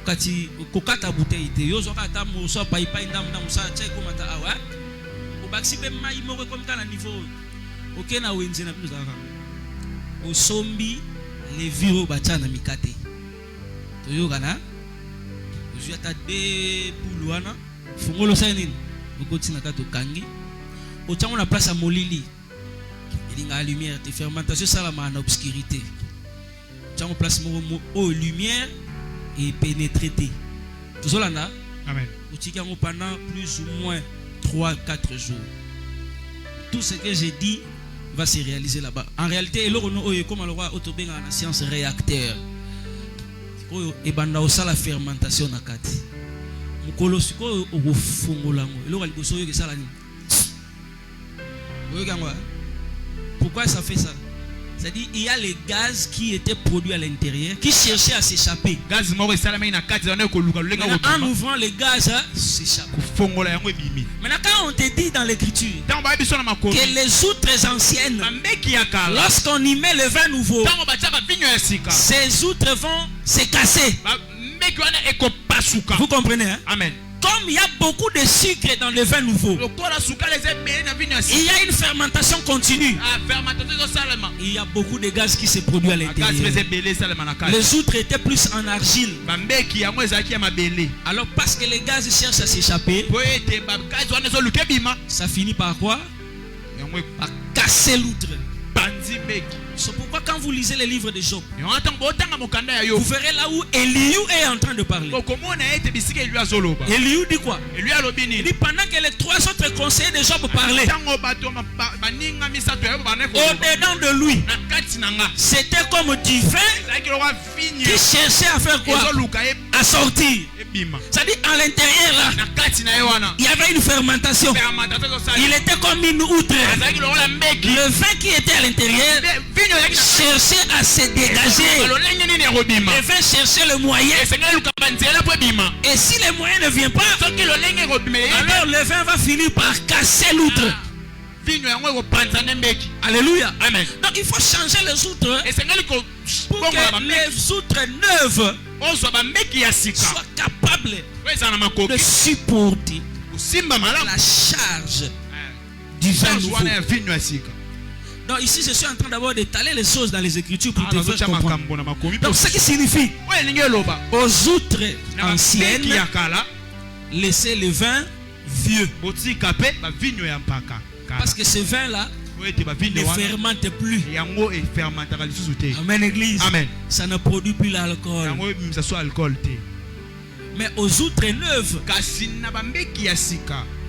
Kati kokata bouteille te yo zo kata mo so païpaï ndam sa tchai komata awa o baxi be mai mo ko komta na niveau OK na wenze na plus avant o sombi le viro bacha na mikate to yo kana o juata de puluana fungolo sainin o kotina ka to kangi o tchango na place à molili elinga la lumière te fermentation salama na obscurité tchango place mo o lumière et pénétrer. Tout cela là. Amen. Pendant plus ou moins 3-4 jours. Tout ce que j'ai dit va se réaliser là-bas. En réalité, comme le roi Otobenga dans la science réacteur. Et banda osa la fermentation na kati. Mukolo siko o fongolango. Eloko liboso yo ke sala ni. Pourquoi ça fait ça? C'est-à-dire il y a les gaz qui étaient produits à l'intérieur, qui cherchaient à s'échapper. En ouvrant les gaz, s'échappent. Maintenant, quand on te dit dans l'écriture que les outres anciennes, lorsqu'on y met le vin nouveau, ces outres vont se casser. Vous comprenez, hein? Amen. Comme il y a beaucoup de sucre dans le vin nouveau, il y a une fermentation continue. Il y a beaucoup de gaz qui se produisent à l'intérieur. Les outres étaient plus en argile. Alors parce que les gaz cherchent à s'échapper, ça finit par quoi? Par casser l'outre. C'est pourquoi quand vous lisez les livres de Job, vous verrez là où Elihu est en train de parler. Elihu dit quoi? Il dit pendant que les 3 autres conseillers de Job parlaient, au-dedans de lui, c'était comme du vin qui cherchait à faire quoi? À sortir. C'est-à-dire à l'intérieur là, il y avait une fermentation. Il était comme une outre. Le vin qui était à l'intérieur cherchait à se dégager. Le vin cherchait le moyen. Et si le moyen ne vient pas, alors le vin va finir par casser l'outre. Alléluia. Amen. Donc il faut changer les outres pour que les outres neuves soient capables de supporter la charge du vin nouveau. Donc ici je suis en train d'abord d'étaler les choses dans les Écritures pour te faire comprendre. Donc ce qui signifie aux outres anciennes laisser le vin vieux. Parce que ce vin là ne fermente plus. Amen église. Amen. Ça ne produit plus l'alcool. Mais aux outres neuves,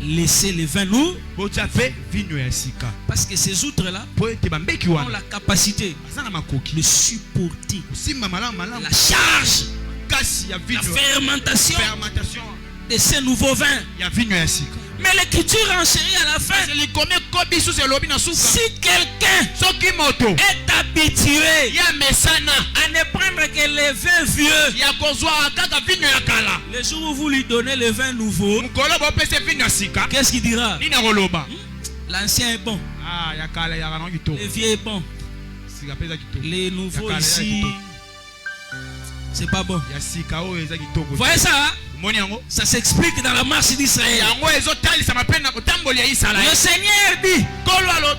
laissez le vin nous. Parce que ces outres là ont la capacité de supporter la charge, la fermentation de ces nouveaux vins. Mais l'écriture enchérit à la fin. Si quelqu'un est habitué à ne prendre que le vin vieux, le jour où vous lui donnez le vin nouveau, qu'est-ce qu'il dira? L'ancien est bon, le vieux est bon, les nouveaux ici c'est pas bon. Vous voyez ça, hein? Ça s'explique dans la marche d'Israël. Le Seigneur dit,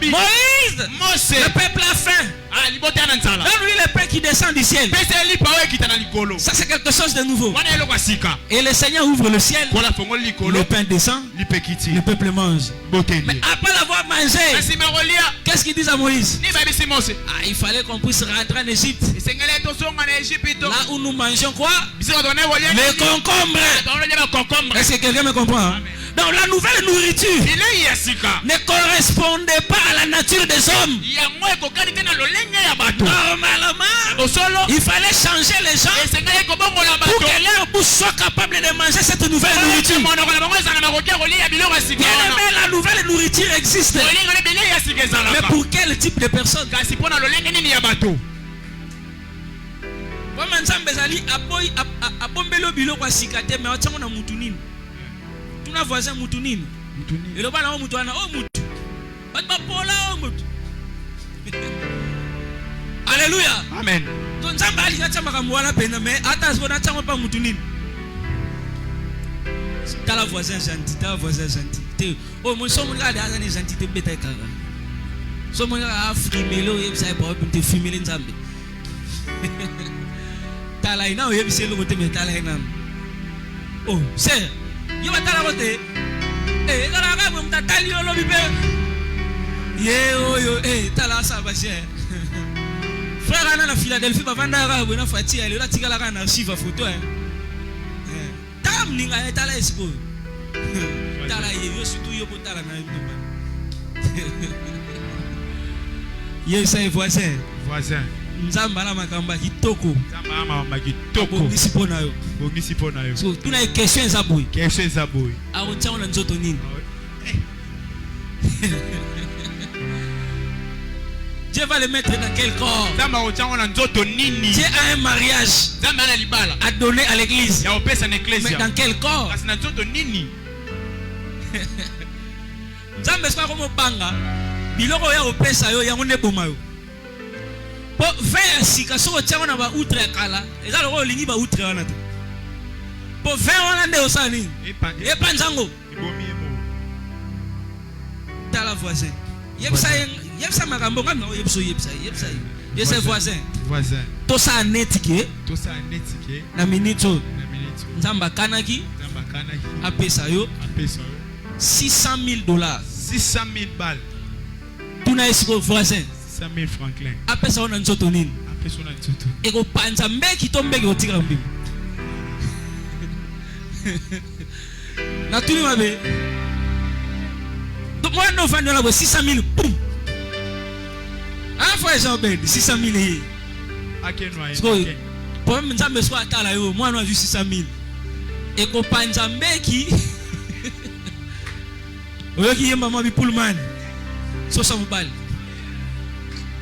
Moïse, le peuple a faim. Ah, libota na nzala. Donne-lui le pain qui descend du ciel. Pesa li pawe kitana likolo. Ça c'est quelque chose de nouveau. Wana eloko sika. Et le Seigneur ouvre le ciel. Kola fongo likolo. Le pain descend. Lipekiti. Le peuple mange. Boteli. Mais après l'avoir mangé, Asima rolia. qu'est-ce qu'ils disent à Moïse? Ni babi simose. Ah, il fallait qu'on puisse rentrer en Égypte. Sengele to songa na Égypte. Là où nous mangeons quoi? Bisoko donne rolia. Les concombres. Donne le concombre. Est-ce que quelqu'un me comprend? Hein? Donc la nouvelle nourriture Ile ya sika. ne correspondait pas à la nature des hommes. Ya ngwe ko kalite na lolenge ya bato. Normalement, Osolo. il fallait changer les gens Sengele ko bongo la bato. pour que leur bouche soit capable de manger cette nouvelle nourriture. Mono ko na bango za na makokia rolia biloko sika. Mais la nouvelle nourriture existe. Rolinga le bile ya sika za la. Mais pour quel type de personne? Kasi pona lolenge nini ya bato. Comme Nzambe ezali abombelo biloko asikate mais atango na mutu nini? Tuna voisin mutu nini? Et le bana mutu ana o mutu. Ba pola o mutu. Alléluia. Amen. Donc Nzambe ali kacha makambo wana pena mais ata sona tango pa mutu nini? T'as la voisin gentil, t'as la voisin gentil. Oh mon son mon gars a des gentil te beta kaka. So mon gars a frimelo et ça pas te fumer Nzambe. Tala ina o yebise lo kote metala ina. Oh, c'est yo batala kote. Eh, kala ka mo mtatali yo lo bibe. Ye o yo tala sa ba cher. Frère ana na Philadelphie ba vanda ka bona fati ale la tikala ka na archive photo hein. Tam linga tala esiko. Tala yo surtout yo botala na yo. Ye sai voisin. Voisin. Nzamba na makamba kitoko. Nzamba na makamba kitoko. Bongisi pona yo. Bongisi pona yo. So tuna question za boy. Question za boy. A on tient on nzoto nini? Dieu va le mettre dans quel corps? Nzamba on tient on nzoto nini? Dieu a un mariage. Nzamba na libala. A donné à l'église. Ya opesa na église. Mais dans quel corps? Kasi na nzoto nini? Nzamba swa komo banga. Biloko ya opesa yo yango ne boma yo. Po vin sika so tiango na ba outre kala eza loko olingi ba outre wana te po vin wana nde osani epa nzango ibomi mo tala voisin yebsa makambo ngam na yebsa voisin to sa netike na minute nzamba kanaki apesa yo $600,000 $600,000 tuna esiko voisin 100,000 francs. Apesa ona nzoto nini? Apesa ona nzoto. Eko panza mbeki to mbeki otika mbimi. Na tuni mabe. Donc moi no vendre la 600,000 boum. Ah fois Jean Ben 600,000 yi. Akenwa yi. So pour Nzambe so atala yo moi no a vu 600,000. Eko panza mbeki. Oyoki yemba mabi Pullman. So ça mobile.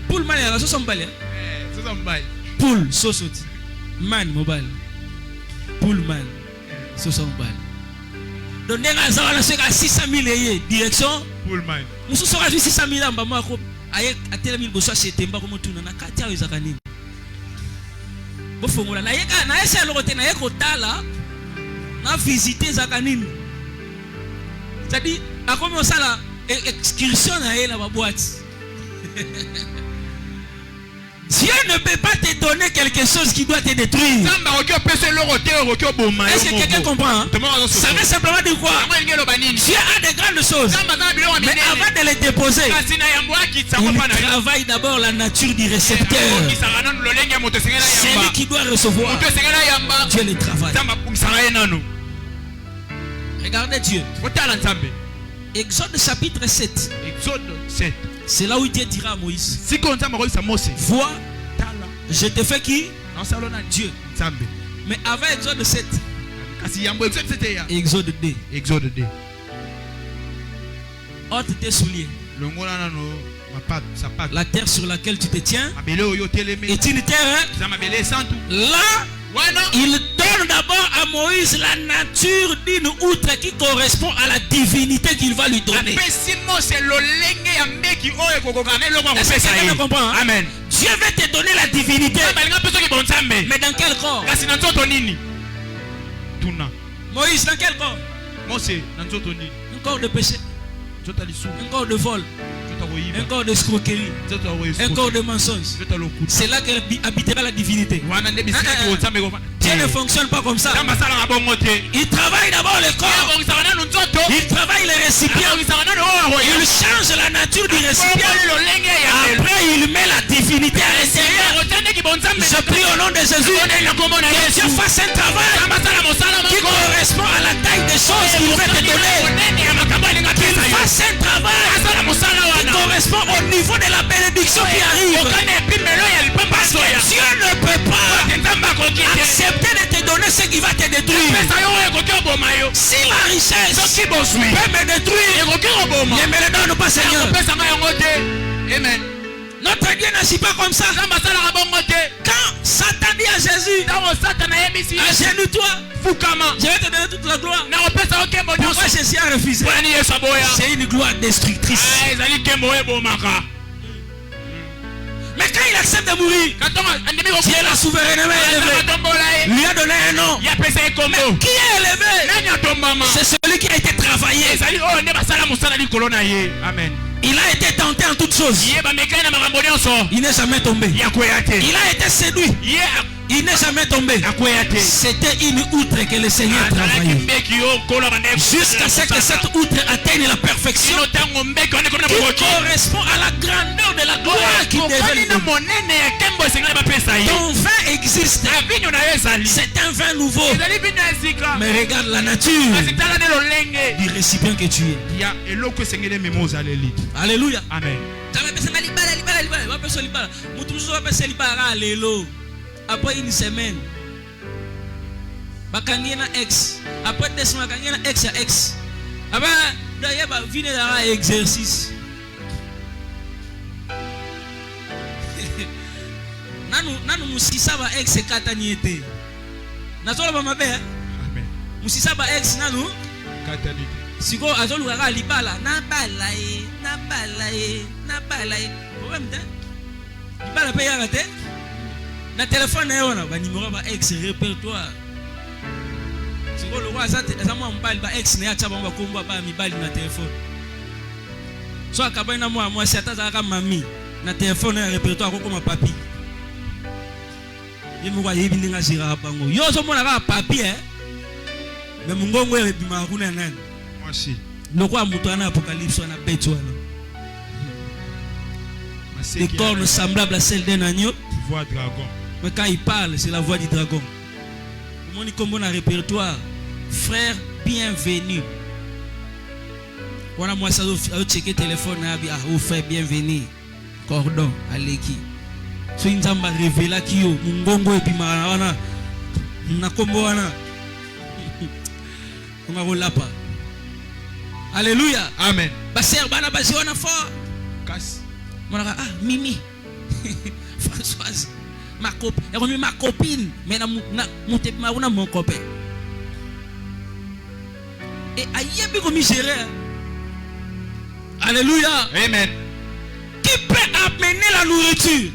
Poul man ya so sombale. So sombale. Poul so soti. Man mobile. Poul man. So sombale. Donc ndenga za wala seka 600,000 ye direction poul man. Musu so ka 600,000 amba mako aye atela 1000 boso achetemba ko motuna na kati ayo ezaka nini. Bo fongola na yeka na ese lo kote na yeko tala na visiter ezaka nini. C'est-à-dire akomi osala excursion na ye na ba boîte. Dieu ne peut pas te donner quelque chose qui doit te détruire. Est-ce que quelqu'un comprend? Ça veut simplement dire quoi? Dieu a de grandes choses. Mais avant de les déposer, il travaille d'abord la nature du récepteur. Celui qui doit recevoir, Dieu le travaille. Regardez Dieu. Exode chapitre 7. Exode 7. C'est là où Dieu dira à Moïse: vois, je te fais qui? Dieu. Mais avant Exode 7, Exode 2. Exode 2. Ôte tes souliers. La terre sur laquelle tu te tiens est une terre. Là, il donne d'abord à Moïse la nature d'une outre qui correspond à la divinité qu'il va lui donner. Amen. Dieu va te donner la divinité. Mais dans quel corps? Moïse, dans quel corps? Un corps de péché, un corps de vol, un corps d'escroquerie, un corps de mensonge. C'est là qu'elle habitera la divinité. Dieu ne fonctionne pas comme ça. Il travaille d'abord le corps. Il travaille les récipients. Il change la nature du récipient. Après, il met la divinité à l'intérieur. Je prie au nom de Jésus que Dieu fasse un travail qui correspond à la taille des choses qu'il veut te donner. Qu'il fasse un travail qui correspond au niveau de la bénédiction qui arrive. Parce que Dieu ne peut pas accepter de te donner ce qui va te détruire. Si la richesse peut me détruire, ne me le donne pas, Seigneur. Amen. Notre Dieu n'agit pas comme ça. Quand Satan dit à Jésus, agenouille-toi, je vais te donner toute la gloire. Pourquoi Jésus a refusé? C'est une gloire destructrice. Mais quand il accepte de mourir, Dieu l'a souverainement élevé. Lui a donné un nom. Mais qui est élevé? C'est celui qui a été travaillé. Amen. Il a été tenté en toutes choses. Il n'est jamais tombé. Il a été séduit. Il n'est jamais tombé. C'était une outre que le Seigneur travaillait. Jusqu'à ce que cette outre atteigne la perfection qui correspond à la grandeur de la gloire qui devait. Ton vin existe. C'est un vin nouveau. Mais regarde la nature du récipient que tu es. Alléluia. Amen. Après une semaine, bakangi na ex. Après 2 semaines, bakangi na ex à ex. Après, d'ailleurs, bah vine à exercice. Nanu musisa ba ex katani ete. Nazola ba mabe. Amen. Musisa ba ex nanu katani. Siko azolu kaka libala na balaye. Problème te. Libala pe ya te. Na téléphone na yona ba numéro ba ex répertoire. Siko lo kwa za mo mbali ba ex na ya tshaba ba komba ba mibali na téléphone. So akaba na mo si ataza ka mami na téléphone na répertoire ko ma papi. Yemo kwa yebi ninga sira bango. Yo so mona ka papi Mais mungongo ya bima kuna nani? Mwasi. Lokwa mutu ana apocalypse na beto wana. Des cornes semblables à celles d'un agneau. Voix dragon. Mais quand il parle, c'est la voix du dragon. Comment on comme un répertoire. Frère, bienvenue. On a moi ça a checké téléphone ah frère bienvenue. Cordon aleki. So inzamba révéla kiyo mungongo et bima wana. Na kombo wana. On va rouler pas. Alléluia. Amen. Baser bana basi wana fort. Casse. Mimi Françoise ma copine mais na mon copain et ayebi comme gérer. Alléluia. Amen. Qui peut amener la nourriture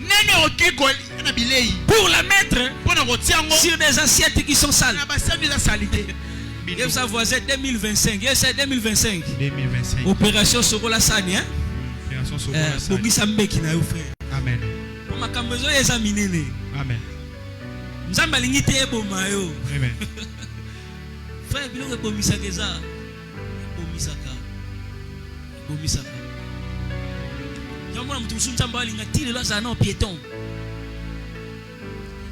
pour la mettre sur des assiettes qui sont sales? Et vous savez, voisin 2025. Et c'est 2025. Opération Sokola Sani, hein? Amen. Pour ma cambezo examiner. Amen. Nous avons l'unité et mayo. Amen. Frère, bilo que bomisaka ça. Bomisaka. Yamona mutu sunzamba linga tile la za non piéton.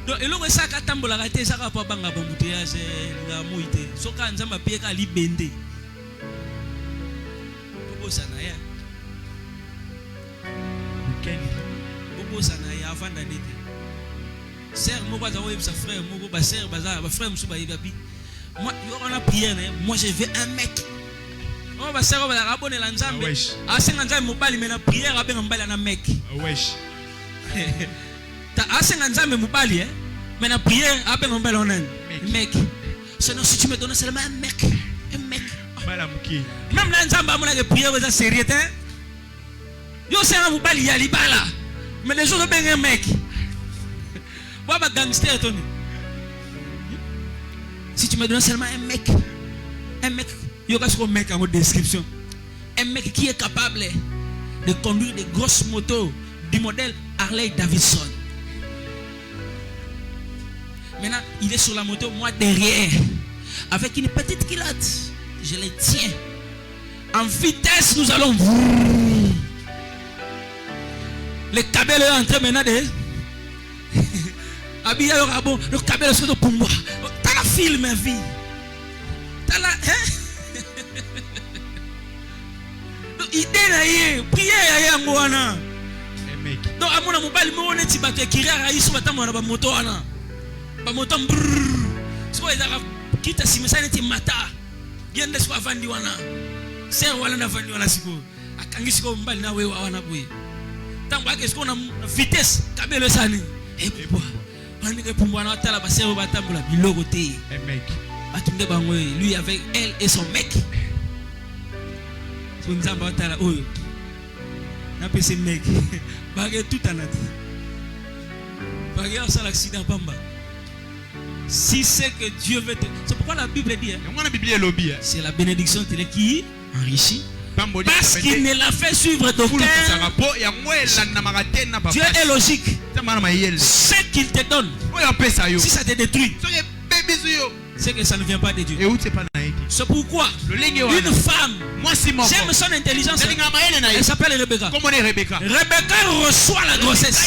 Donc eloko saka tambola ka te saka pa banga bomutu ya se nga muite. Soka nzamba pie ka libende. Bobo sana ya. Bobo sana ya afanda ndete. Sœur moko za oyebisa frère moko ba sœur baza ba frère musu ba yebabi. Moi on a prié moi je veux un mec. On va sœur ba rabone la nzambe. A senga nzambe mobali mena prière abenga mbali na mec. Wesh. Ta asenga nzambe mobali mais na prière abenga mbali onen. Mec. Sinon si tu me donnes seulement un mec. Bala muki. Même la nzambe amona que prière za sérieux hein. Yo senga mobali ya libala. Mais les jours benga un mec. Baba gangster Tony. Si tu me donnes seulement un mec, il y a un mec en mode description. Un mec qui est capable de conduire des grosses motos du modèle Harley Davidson. Maintenant, il est sur la moto, moi derrière, avec une petite culotte. Je les tiens. En vitesse, nous allons. Le câble est en train maintenant de. Le câble est sur le pombo. T'as la file, ma vie. T'as la. Idée, prière, Moana. Donc, à mon mobile, on est tibaté qui réagit sur la moto. La moto, soit qui t'a simé, ça n'était mata. Bien de soi, Vandiwana. C'est un Walana Vandiwana Siko. A Kangisiko Mbal na we wana boy. Tant que qu'on a vitesse, kabelo sani. Et pourquoi? On est pour moi na tala ba sero ba tambula bilogo te. Un mec. Batunde bango lui avec elle et son mec. Son nzamba tala oyo. Na pese mec. Bagé tout en ati. Bagé ça l'accident pamba. Si c'est que Dieu veut te... C'est pourquoi la Bible dit c'est la bénédiction qui enrichit. Parce qu'il ne l'a fait suivre d'aucun. Dieu est logique. Ce qu'il te donne, si ça te détruit, c'est que ça ne vient pas de Dieu. C'est pourquoi une femme, j'aime son intelligence, elle s'appelle Rebecca. Rebecca reçoit la grossesse.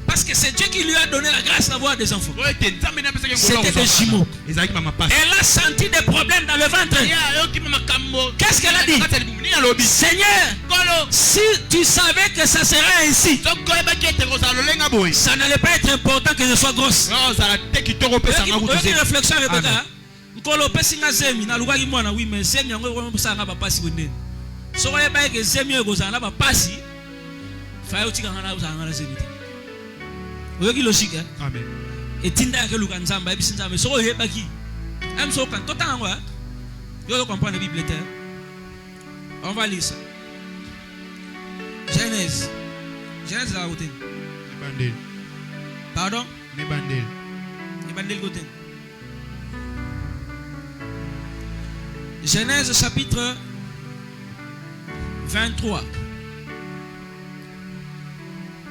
Parce que c'est Dieu qui lui a donné la grâce d'avoir des enfants. C'était des jumeaux. Elle a senti des problèmes dans le ventre. Qu'est-ce qu'elle a dit? Seigneur, si tu savais que ça serait ainsi, ça n'allait pas être important que je sois grosse. Une réflexion, Rebecca. Nkolo pesinga zemi na lugaki mwana oui mais zemi yango ko musanga ba pasi bonde. So ya ba ke zemi ko zana ba pasi. Fa yo tika ngana uzanga na zemi. Oyoki logique hein. Amen. Et tinda ke luka nzamba ebi sinzamba so ye baki. Am so kan to tango hein. Yo comprendre la Bible terre. On va lire ça. Genèse. Genèse la côté. Bandel. Pardon? Les bandel. Les bandel côté. Genèse chapitre 23.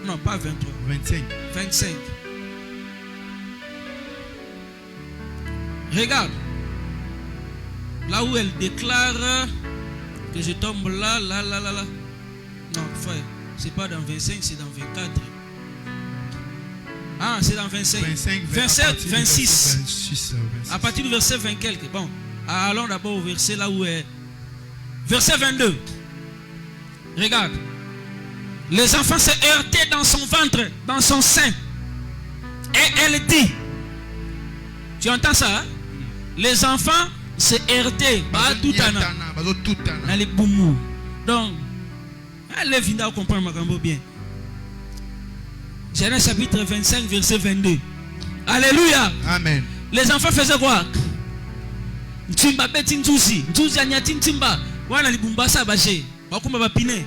Non, pas 23. 25. 25. Regarde. Là où elle déclare que je tombe là. Non, frère, c'est pas dans 25, c'est dans 24. Ah, c'est dans 25. 27, 26. 26. À partir du verset 20 quelques. Bon. Allons d'abord au verset là où est. Verset 22. Regarde. Les enfants se heurtaient dans son ventre, dans son sein. Et elle dit. Tu entends ça? Hein? Les enfants se heurtaient. Dans les boumous. Donc, allez venir comprendre ma gambo bien. Genèse chapitre 25, verset 22. Alléluia. Amen. Les enfants faisaient quoi? Timba beti nzuzi anyati timba wana libumbasa baje bakuma bapine.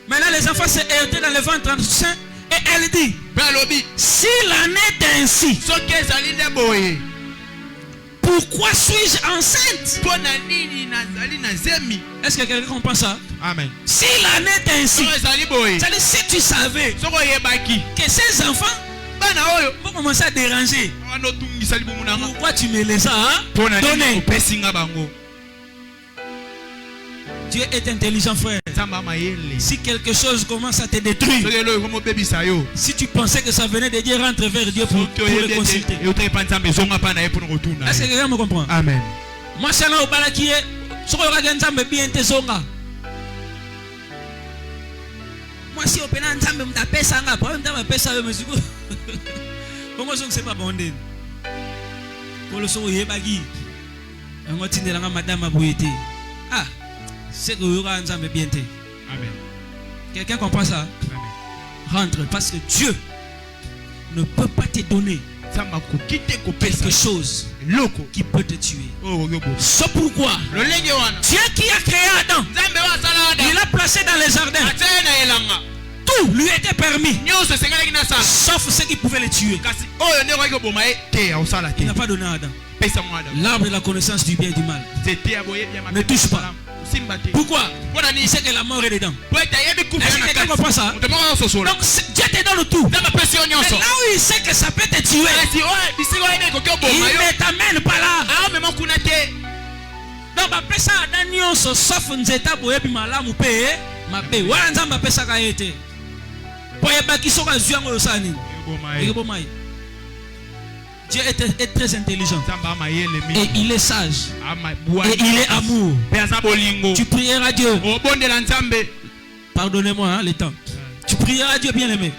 Maintenant les enfants se heurtaient dans le ventre du sein et elle dit si l'année est ainsi pourquoi suis-je enceinte? Est-ce que quelqu'un comprend ça? Amen. Si l'année est ainsi, c'est-à-dire si tu savais que ces enfants vont commencer à déranger, pourquoi tu me laisses ça? Donner. Dieu est intelligent, frère. Si quelque chose commence à te détruire, si tu pensais que ça venait de Dieu, rentre vers Dieu pour le consulter. Est-ce que quelqu'un me comprend? Amen. Moi, je suis là au balakié. Je suis bien te zonga. Moi, si on peut entendre me taper ça, on peut taper ça, monsieur. Comment je ne sais pas bondé? Pour le son, il y a bagui. On va tenir la madame à bouiller. Ah, c'est que vous avez bien été. Amen. Quelqu'un comprend ça? Amen. Rentre, parce que Dieu ne peut pas te donner quelque chose qui peut te tuer. C'est pourquoi Dieu qui a créé Adam, il l'a placé dans les jardins. Tout lui était permis, sauf ce qui pouvait le tuer. Il n'a pas donné à Adam l'arbre de la connaissance du bien et du mal. Ne touche pas. Pourquoi? Il sait que la mort est dedans. Est-ce que quelqu'un comprend ça? Donc Dieu te donne tout. Mais là où il sait que ça peut te tuer, il ne t'amène pas là. Donc après ça, Daniel sauf nzeta boyebi malamu pe mabe. Wala nzamba pesa ka yete. Boyeba kisoka zuango yosani. Dieu est très intelligent. Et il est sage. Et il est amour. Tu prieras Dieu. Pardonnez-moi hein, le temps. Tu prieras Dieu bien aimé.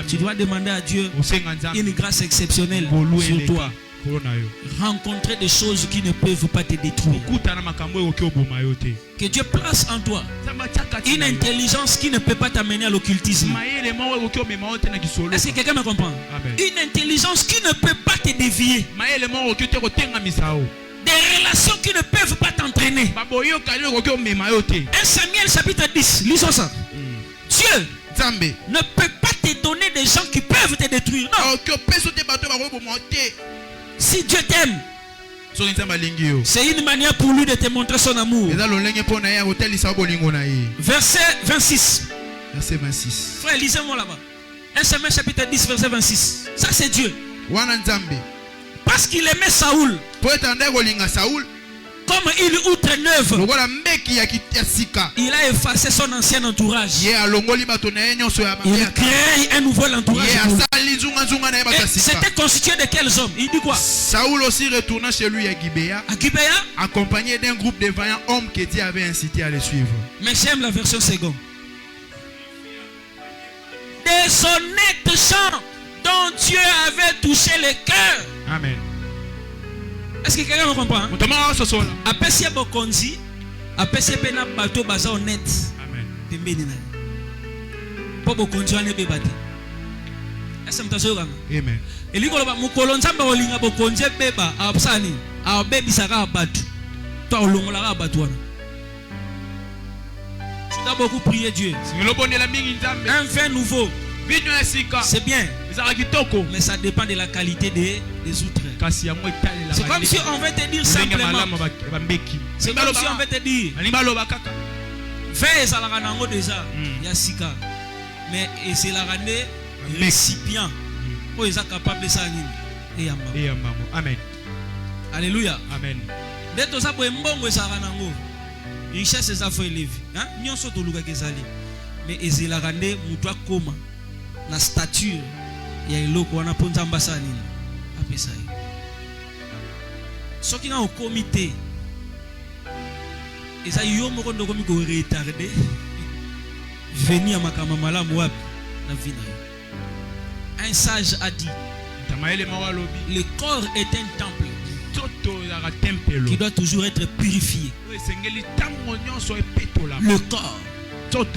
Tu dois demander à Dieu une grâce exceptionnelle sur toi. Rencontrer des choses qui ne peuvent pas te détruire. Que Dieu place en toi une intelligence qui ne peut pas t'amener à l'occultisme. Est-ce que quelqu'un me comprend? Une intelligence qui ne peut pas te dévier. Des relations qui ne peuvent pas t'entraîner. 1 Samuel chapitre 10, lisons ça. Dieu ne peut pas te donner des gens qui peuvent te détruire. Non. Si Dieu t'aime, c'est une manière pour lui de te montrer son amour. Verset 26. Frère, lisez-moi là-bas. 1 Samuel chapitre 10, verset 26. Ça c'est Dieu. Parce qu'il aimait Saoul. Comme une outre neuve, il a effacé son ancien entourage. Il crée un nouvel entourage. C'était constitué de quels hommes? Il dit quoi? Saoul aussi retourna chez lui à Gibéa, accompagné d'un groupe de vaillants hommes que Dieu avait incité à les suivre. Mais j'aime la version seconde. Des honnêtes gens dont Dieu avait touché le cœur. Amen. Est-ce que quelqu'un me comprend? Apesi bokonzi, apesi pena bato baza honnête. Amen. Pembeni na. Po bokonzi wane bebate. Est-ce que mtazo kanga? Amen. Eliko loba mukolo nzamba olinga bokonzi beba, absani, abebisaka bato. Toi olongola ka bato wana. Tu dois beaucoup prier Dieu. Un vin nouveau. C'est bien. Mais ça dépend de la qualité des outres. C'est comme si on veut te dire simplement. C'est comme si on veut te dire. Vin ça la nango déjà. Yasika. Mais c'est la rane récipient. Oh ils sont capables de ça ni. Et amen. Alléluia. Amen. Dès que ça pour mbongo ça nango. Richesse ça faut élever. Hein? Nyonso to luka kezali. Mais ezela rane mutwa koma la stature ya eloko wana ponza mbasa nini apesa ye soki na au comité eza yo moko ndoko mi ko retarder venir makama malamu wapi na vie na yo. Un sage a dit le corps est un temple qui doit toujours être purifié. Le corps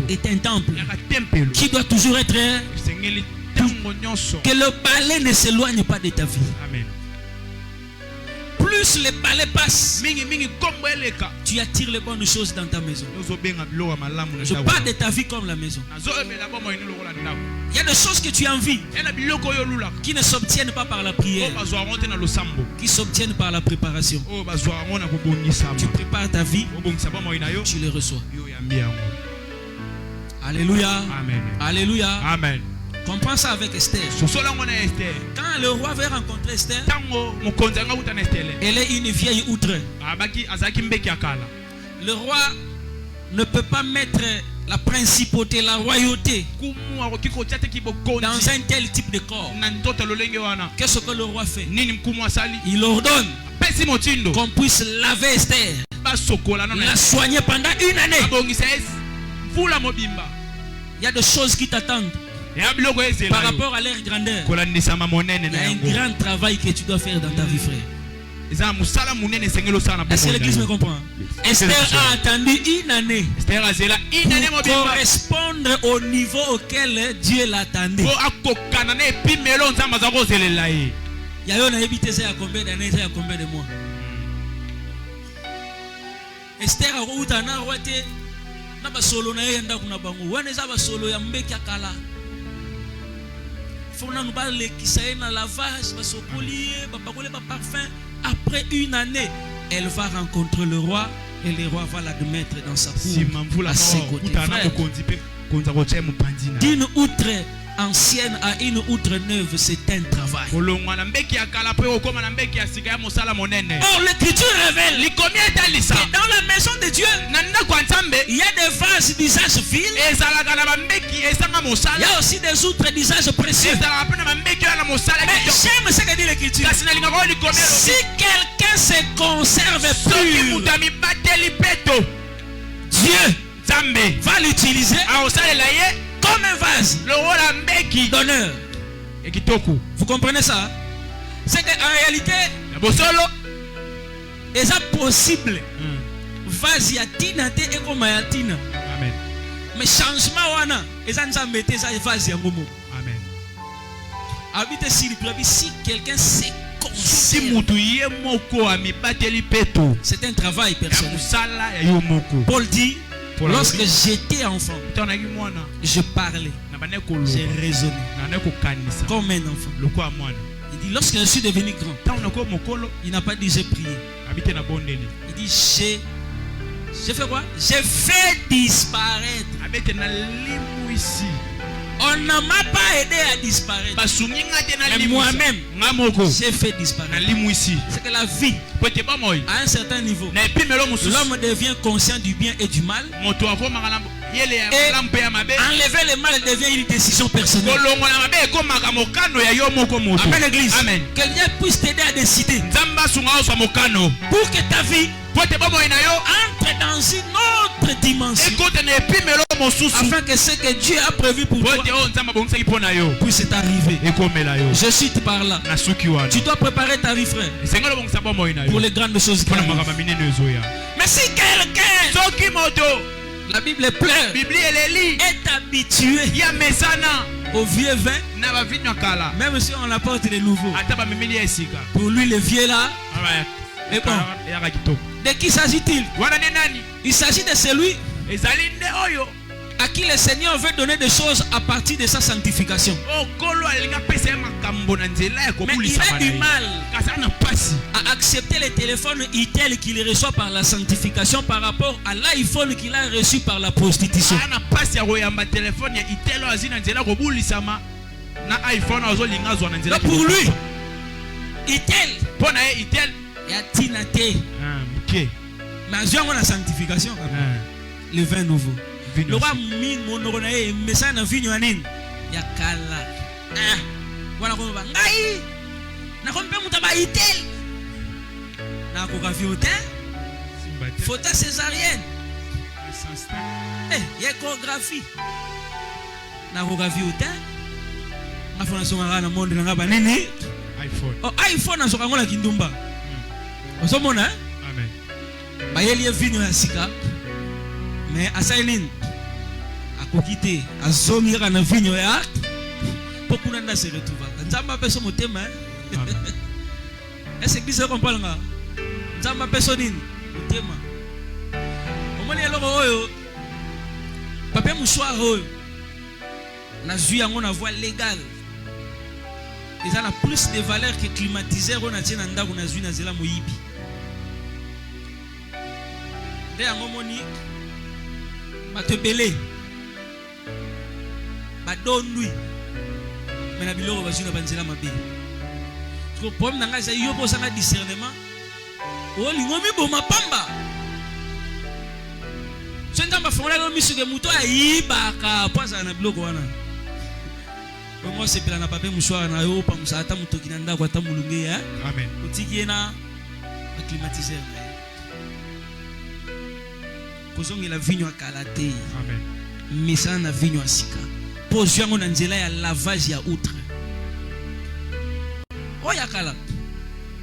est un temple qui doit toujours être que le balai ne s'éloigne pas de ta vie. Amen. Plus le balai passe, tu attires les bonnes choses dans ta maison. Je parle de ta vie comme la maison. Il y a des choses que tu as envie qui ne s'obtiennent pas par la prière, qui s'obtiennent par la préparation. Tu prépares ta vie, tu les reçois. Alléluia. Amen. Alléluia. Amen. Comprends ça avec Esther. Quand le roi veut rencontrer Esther, elle est une vieille outre. Le roi ne peut pas mettre la principauté, la royauté dans un tel type de corps. Qu'est-ce que le roi fait? Il ordonne qu'on puisse laver Esther, la soigner pendant une année. Il y a des choses qui t'attendent par rapport à leur grandeur. Il y a un grand travail que tu dois faire dans ta vie, frère. Est-ce que l'église me comprend? Esther a attendu une année pour correspondre au niveau auquel Dieu l'attendait. Il y a eu habité ça il y a combien d'années, ça il y a combien de mois? Esther a eu na basolo na yenda kuna bango wana za basolo ya mbeki akala fona nous parler qui ça na lavage basokolier ba bakole ba parfum. Après une année elle va rencontrer le roi Et le roi va l'admettre dans sa cour à ses côtés. D'une outre ancienne à une outre neuve, c'est un travail. Or, l'écriture révèle que dans la maison de Dieu, il y a des vases d'usage vil. Il y a aussi des outres d'usage précieux. Mais j'aime ce que dit l'écriture. Si quelqu'un se conserve pur, Dieu va l'utiliser comme un vase d'honneur. Vous comprenez ça? C'est qu'en réalité, c'est possible. Vase yatina te et comme yatina. Amen. Mais changement wana, ça nous a mis ça vase ya momo. Amen. Habite si quelqu'un se si c'est un travail personnel. Paul dit, lorsque j'étais enfant, je parlais, j'ai raisonné comme un enfant. Il dit, lorsque je suis devenu grand, il n'a pas dit j'ai prié. Il dit j'ai fait quoi? J'ai fait disparaître. On ne m'a pas aidé à disparaître. Mais moi-même, j'ai fait disparaître. C'est que la vie, à un certain niveau, l'homme devient conscient du bien et du mal. Et enlever le mal devient une décision personnelle. Amen, l'église. Que Dieu puisse t'aider à décider pour que ta vie entre dans une autre dimension, afin que ce que Dieu a prévu pour toi puisse t'arriver. Je cite par là. Tu dois préparer ta vie, frère, pour les grandes choses qui arrivent. Mais si quelqu'un, la Bible pleure, est habitué au vieux vin, même si on apporte des nouveaux, pour lui le vieux là est bon. De qui s'agit-il? Il s'agit de celui à qui le Seigneur veut donner des choses à partir de sa sanctification. Mais il a du mal à accepter les téléphones Itel qu'il reçoit par la sanctification par rapport à l'iPhone qu'il a reçu par la prostitution. Donc pour lui, Itel, il y a Tinate. Mais je la sanctification. Le vin nouveau. Le roi min monogonae message na vinyo anine ya kala. Voilà comment va. Ngai na kompe mutaba Itel. Na ko kafi hotel. Photo césarienne. Eh, échographie. Na ko kafi hotel. Na fona songa na monde na ba nini? iPhone. Oh, iPhone na soka ngola kindumba. Osomona? Amen. Ba yeli vinyo ya sika. Mais asainin akokite azomira na vinyo ya pokuna nda se retrouva nzamba peso motema. Est-ce que vous comprenez nga nzamba peso nini motema omoni eloko oyo papier mouchoir oyo na zui yango na voie légale ils ont plus de valeur que climatiseur on a tient na ndako na zui na zela moyibi de yango moni matebele badonui mais na biloko bazuna banzela mabe ko pom nanga za yo bo sanga discernement o lingomi bo mapamba senga bafongola lo misuke muto ayibaka poza na biloko wana bongo sepela na papier mouchoir na yo pa musata mutoki na ndako ata mulunge ya amen otiki na climatiseur kozongi la vinyo akalate amen misa na vinyo asika pozo yango na nzela ya lavage ya outre oya kala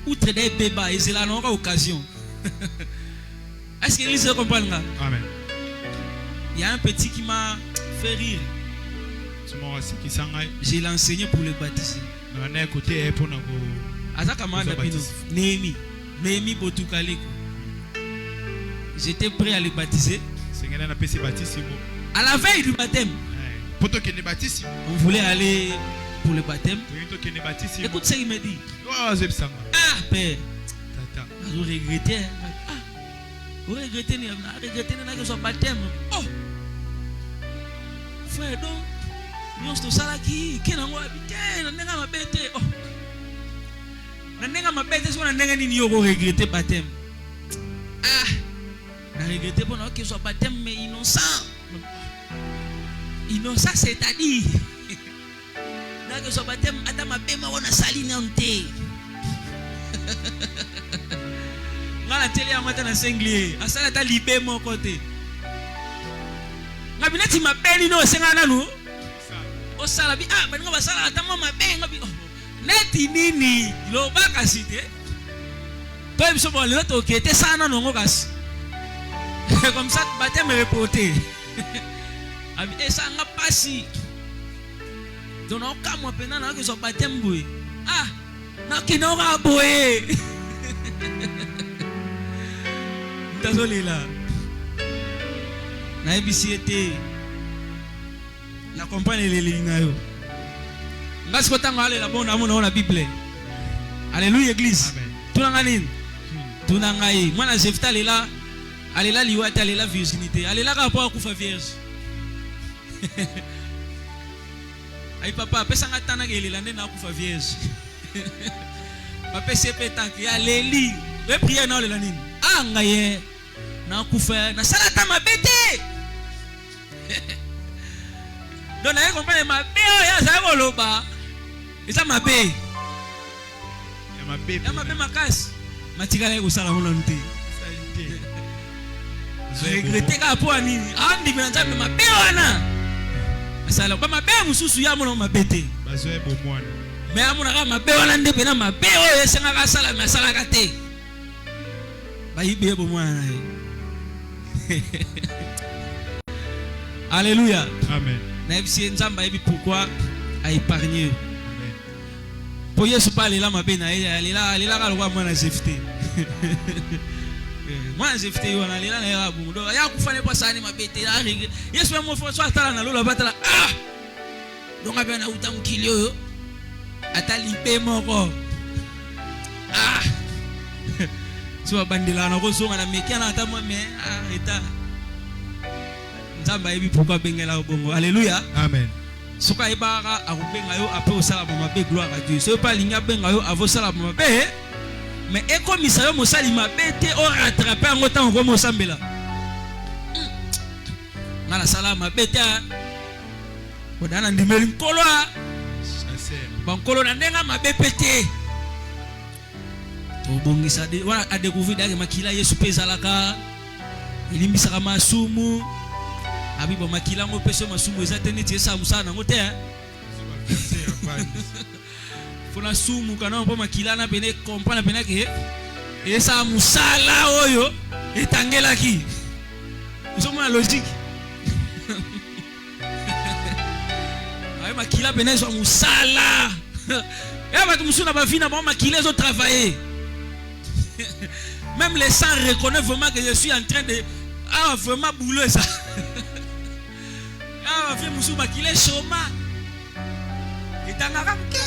outre des bébés ezela na occasion. Est-ce que vous comprenez? Amen. Il y a un petit qui m'a fait rire. J'ai l'enseigné pour le baptiser. Néhémie Botukaliko. J'étais prêt à le baptiser. À la veille du baptême, on voulait aller pour le baptême. Écoute ce qu'il me dit. Ah, père, je regrettais. Vous regrettez que son baptême. Oh! Frère, donc, nous sommes tous qui n'ont pas habité, nous n'avons pas habité. Oh! Nous n'avons pas habité, nous n'avons pas regretté le baptême. Ah! Nous regrettons pour nous que son baptême mais innocent. Innocent, c'est-à-dire. Nous son baptême, Adam a payé ma saline en thé. La télé a matin à Senglier, à ça la libé mon côté. La binette m'a payé non, c'est un anou. Au salabi, ah, ben on va ça la tama m'a payé. Neti nini, l'oba kasite. Toi, il me semble le autre qui était ça non on casse. Comme ça, baptême me reporté. Et ça n'a pas si. Donc on a moi pendant que son baptême boué. Ah, n'a qui n'aura boué. Désolé là. Na ebisiete. La compagne les lignes. Parce que tant aller la bonne amour dans la Bible. Alléluia église. Tout n'anganin. Tout n'angai. Moi na Jefta là. Allez là liwata allez là virginité. Allez là rapport à kufa vierge. Aïe papa, pesa ngatana ke lelande na kufa vierge. Papa c'est pétant qui allez li. We prier na lelande. Ah ngaye. Na kufa na salata mabete. Donc na comprendre mabe ya za koloba. Eza mabe. Ya mabe. Ya mabe makasi. Matikala ko sala hono nte. Regretter ka po ani. Andi menza me mabe wana. Asala ba mabe mususu ya mono mabete. Bazoe bo mwana. Mais amuna ka mabe wana nde pena mabe oyo esenga ka sala me sala ka te. Ba yibe bo mwana. Alléluia. Amen. N'ebisi nzamba ebi pourquoi a épargné. Amen. Pour Yesu parler là ma bena elle là ka lwa mwana Jefté. Mwana Jefté wana lela na ya bungu. Do ya kufane pa sani mabete la rege. Yesu mo fo so atala na lola batala. Ah! Donc abe na uta mukili oyo. Atali pe moko. Ah! So bandela na ko so na mekia na ata mo me ah eta. Nzamba ebi pourquoi bengela bongo. Alléluia. Amen. Soka ibara akubenga yo ape osala ba mabe gloire à Dieu. So pa linga benga yo avosala ba mabe. Mais ekomisa yo mosali mabe te o rattraper ngo tan ko mosambela. Ngala sala mabe te. Odana ndimeli nkolo a. Bankolo na ndenga mabe pete. To bongisa de wana a découvrir dage makila Yesu pezalaka. Ilimbisa masumu. Abiba makila ngo peso masumu ezateni tie sa musana ngote hein. Fona sumu kana mpo makila na pene comprendre pene ke esa musala oyo etangelaki. Nsoma logique. Ay makila pene so musala. Et ba musuna ba fina ba makila zo travailler. Même les sangs reconnaissent vraiment que je suis en train de vraiment boulot ça. Ah, fait musu makile choma. Etanga kamke.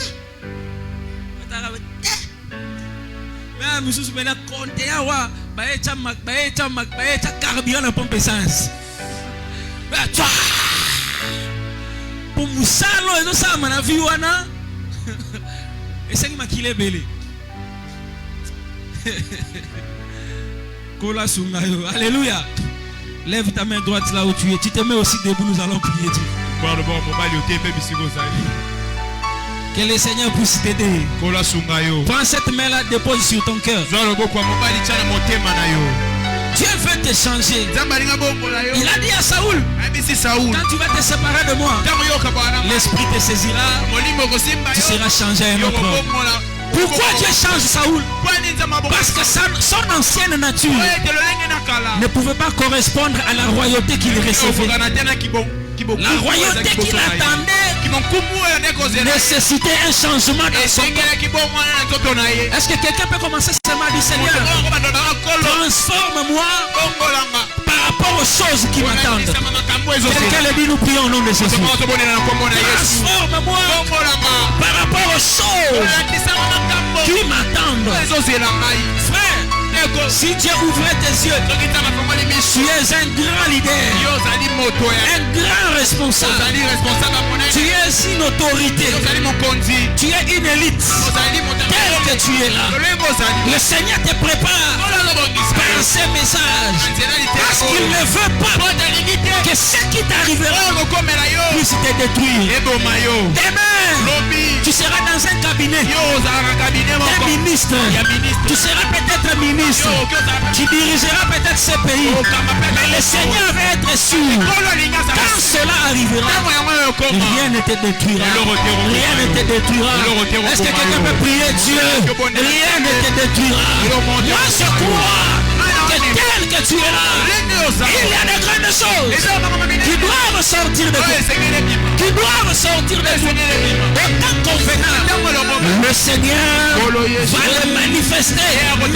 Etanga te. Mais musu bena compter wa baecha carburant na pompe essence. Ba twa. Pour musalo ezo sama na vi wana. Esengi makile bele. Kola sungayo. Alléluia. Lève ta main droite là où tu es. Tu te mets aussi debout, nous allons prier Dieu. Que le Seigneur puisse t'aider. Prends cette main là, dépose sur ton cœur. Dieu veut te changer. Il a dit à Saoul, quand tu vas te séparer de moi, l'esprit te saisira, tu seras changé à un autre homme. Pourquoi Dieu change Saoul? Parce que son ancienne nature ne pouvait pas correspondre à la royauté qu'il recevait. La royauté qu'il attendait nécessitait un changement dans son cœur. Est-ce que quelqu'un peut commencer seulement à dire Seigneur, transforme-moi par rapport aux choses qui m'attendent. Quelqu'un le dit, nous prions au nom de Jésus. Transforme-moi par rapport aux choses qui m'attendent. Frère, Si Dieu ouvrait tes yeux, tu es un grand leader, un grand responsable. Tu es une autorité, tu es une élite. Tel que tu es là, le Seigneur te prépare par ces messages, parce qu'il ne veut pas que ce qui t'arrivera puisse te détruire. Demain, tu seras dans un cabinet, un ministre. Tu seras peut-être ministre, tu dirigeras peut-être ce pays, mais le Seigneur va être sûr. Quand cela arrivera, rien ne te détruira. Rien ne te détruira. Est-ce que quelqu'un peut prier Dieu? Rien ne te détruira. Moi je crois que tel que tu es là, il y a de grandes choses qui doivent sortir de toi. Qui doivent sortir de toi. Autant convenant, le Seigneur va les manifester une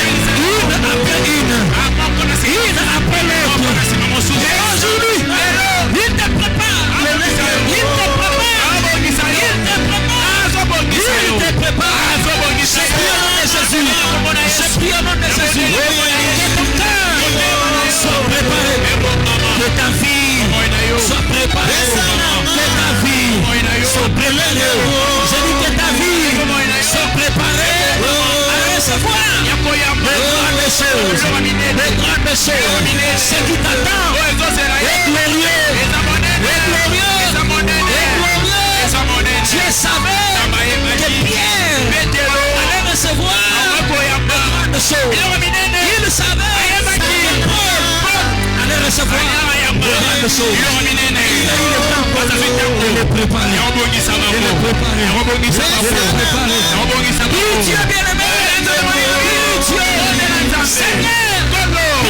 après une après l'autre. Et aujourd'hui, il te prépare. Il te prépare. Il te prépare. Je prie au nom de Jésus. Je prie au nom de Jésus. Que ton cœur soit préparé. Que ta vie soit préparée. Que ta vie soit préparée. Je dis que ta vie soit préparée à recevoir les grandes choses. Les grandes choses. Ce qui t'attend est glorieux. Est glorieux. Dieu savait que Pierre allait recevoir de grandes choses. Il savait que Paul allait recevoir de grandes choses. Il a eu le temps de le préparer. Dieu bien-aimé, Dieu, Seigneur,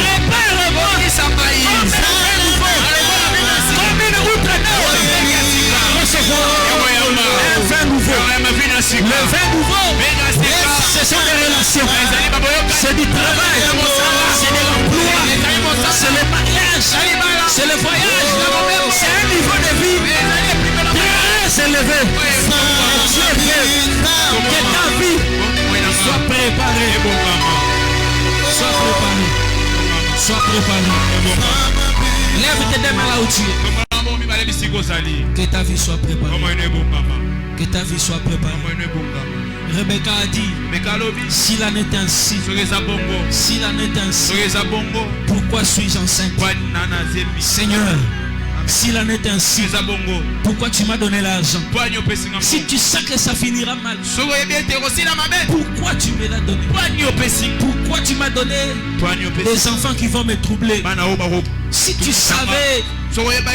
prépare-moi comme une outre d'or. Recevoir un vin nouveau. Le vin nouveau, ce sont des relations. C'est du travail. C'est de l'emploi. C'est le mariage. C'est le voyage. C'est un niveau de vie très élevé. Dieu veut que ta vie soit préparée. Sois préparé. Sois préparé. Lève tes mains là où tu es. Que ta vie soit préparée. Que ta vie soit préparée. Rebecca a dit, s'il en est ainsi, pourquoi suis-je enceinte? Seigneur, s'il en est ainsi, pourquoi tu m'as donné l'argent? Si tu sais que ça finira mal, pourquoi tu me l'as donné? Pourquoi tu m'as donné des enfants qui vont me troubler? Si tu savais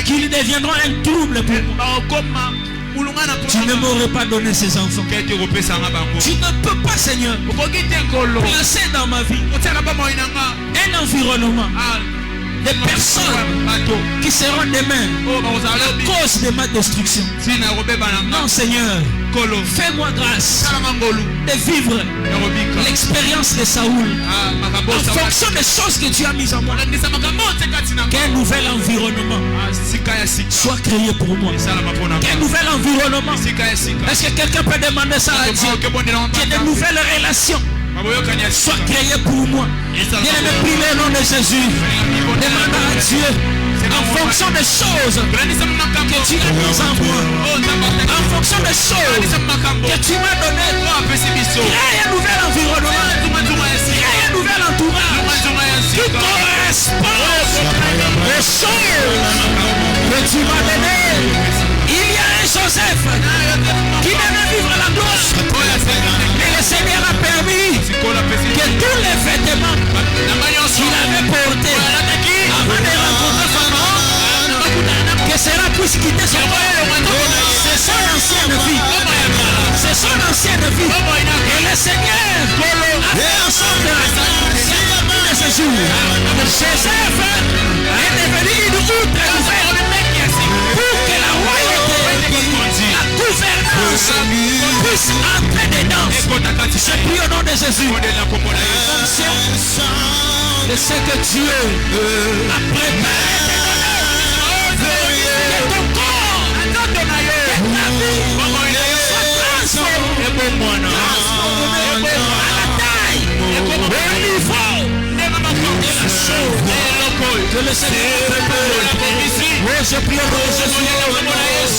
qu'ils deviendront un trouble pour moi, tu ne m'aurais pas donné ces enfants. Tu ne peux pas, Seigneur, placer dans ma vie un environnement des personnes qui seront demain à cause de ma destruction. Non, Seigneur, fais-moi grâce de vivre l'expérience de Saoul en fonction des choses que tu as mises en moi. Quel nouvel environnement soit créé pour moi. Quel nouvel environnement. Est-ce que quelqu'un peut demander ça à Dieu? Que de nouvelles relations soient créées pour moi. Bien-aimé, prie le nom de Jésus. Demande à Dieu en fonction des choses que tu as mises en moi, en fonction des choses que tu m'as donné. Crée un nouvel environnement, crée un nouvel entourage qui correspond aux choses que tu m'as données. Il y a un Joseph qui devait vivre la gloire, mais le Seigneur a permis que tous les vêtements qu'il avait portés avant de rencontrer Pharaon, que cela puisse quitter son corps. C'est son ancienne vie. C'est son ancienne vie. Et le Seigneur a fait en sorte que de ce jour, Joseph est devenu une outre nouvelle pour que la royauté, la gouvernance puisse entrer dedans. Je prie au nom de Jésus. De ce que Dieu a préparé que ton corps, que ta vie soit transformée à la taille, au niveau le Seigneur. Oh, je prie au nom de Jésus.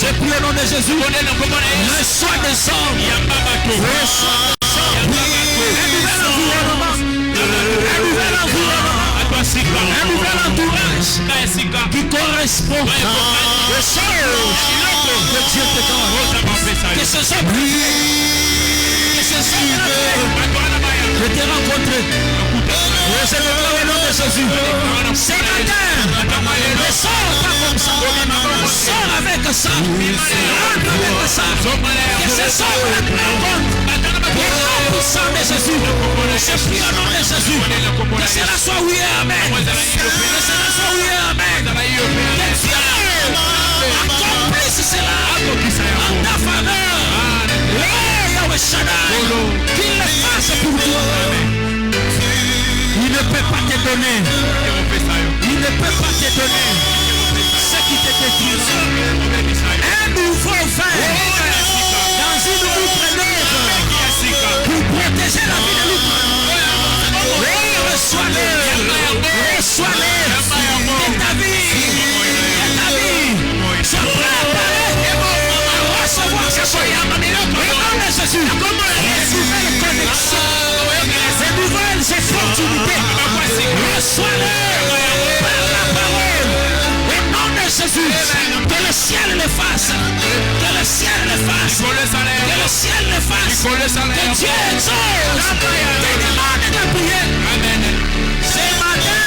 Je prie au nom de Jésus. Reçois des hommes. Reçois des hommes. Un nouvel environnement. Un nouvel entourage qui correspond aux choses que Dieu te donne. Que ce soit je t'ai rencontré. Je te le nom de Jésus. Ce matin, ne sors pas comme ça. Sors avec ça. Rentre avec ça. Que ce soit le plein compte. Au nom puissant de Jésus. Je prie au nom de Jésus. Que cela soit oui et amen. Que cela soit oui et amen. Que Dieu accomplisse cela en ta faveur. Yahweh Shaddai, qu'il le fasse pour toi. Il ne peut pas te donner. Il ne peut pas te donner ce qui te détruit. Un nouveau vin dans une outre neuve pour protéger la vie de l'outre. Oui, reçois-le. Reçois-le de ta vie. De ta vie. Sois prêt à parler. À recevoir ce soir. Jésus, de nouvelles connexions, de nouvelles opportunités. Reçois-le par la parole. Au nom de Jésus, que le ciel le fasse. Que le ciel le fasse. Que le ciel le fasse. Que Dieu exauce. Te demande de prier. Ce matin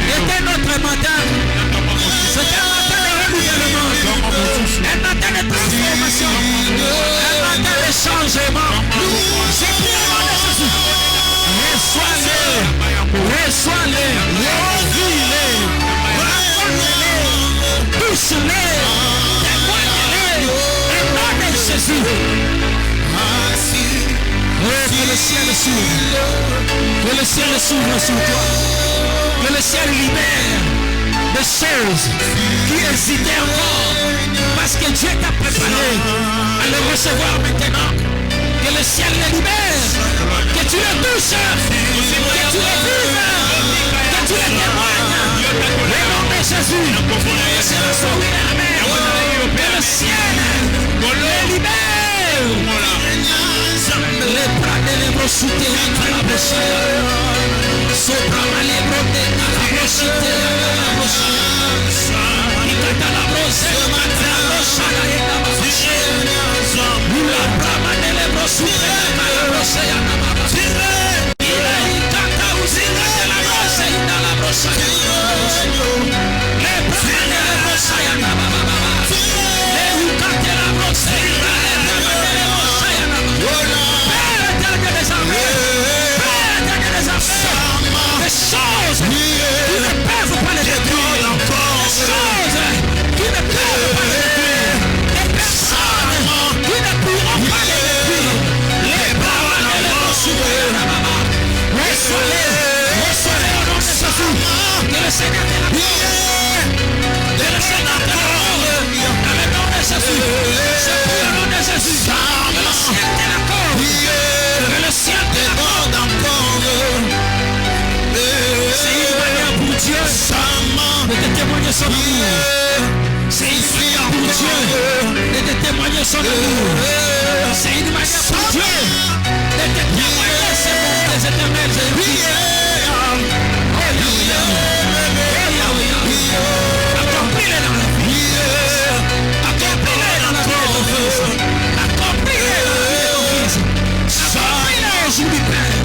était notre matin. C'était un matin de renouvellement. Un matin de transformation. Un matin de changement. Je prie au nom de Jésus. Reçois-le. Reçois-le. Vis-le. Raconte-le. Touche-le. Témoigne-le. Au nom de Jésus. Oh, que le ciel s'ouvre. Que le ciel s'ouvre sur toi. Que le ciel libère des choses qui hésitaient encore. Parce que Dieu t'a préparé à le recevoir maintenant. Que le ciel le libère. Que tu le touches. Que tu le vives. Que tu le témoignes. Au nom de Jésus. Que cela soit oui, amen. Que le ciel le libère. Les bras de l'ébro souterrain à la bouche. Sopra ma l'ébro de la bouche. La bouche. Il canta la bouche. La bouche. La bouche. La brama de l'ébro souterrain à la bouche. Il canta aussi de la bouche. Dans la bouche. Les bras de l'ébro souterrain. Les canta la bouche. Des choses qui ne peuvent pas les détruire. Des choses qui ne peuvent pas les détruire. Des personnes qui ne pourront pas les détruire. Les paroles de l'Évangile. Reçois-les. Reçois-les au nom de Jésus. Que le Seigneur te l'accorde. Que le Seigneur te l'accorde. Dans le nom de Jésus. Je prie au nom de Jésus. Que le ciel te l'accorde. Que le ciel te l'accorde encore. C'est une manière pour Dieu de te témoigner son amour. C'est une manière pour Dieu de te témoigner son amour. C'est une manière pour Dieu de te témoigner ses bontés éternelles. Accomplis-le dans la vie. Accomplis-le dans la vie de ton fils. Accomplis-le dans la vie de ton fils. Accomplis-le aujourd'hui, Père.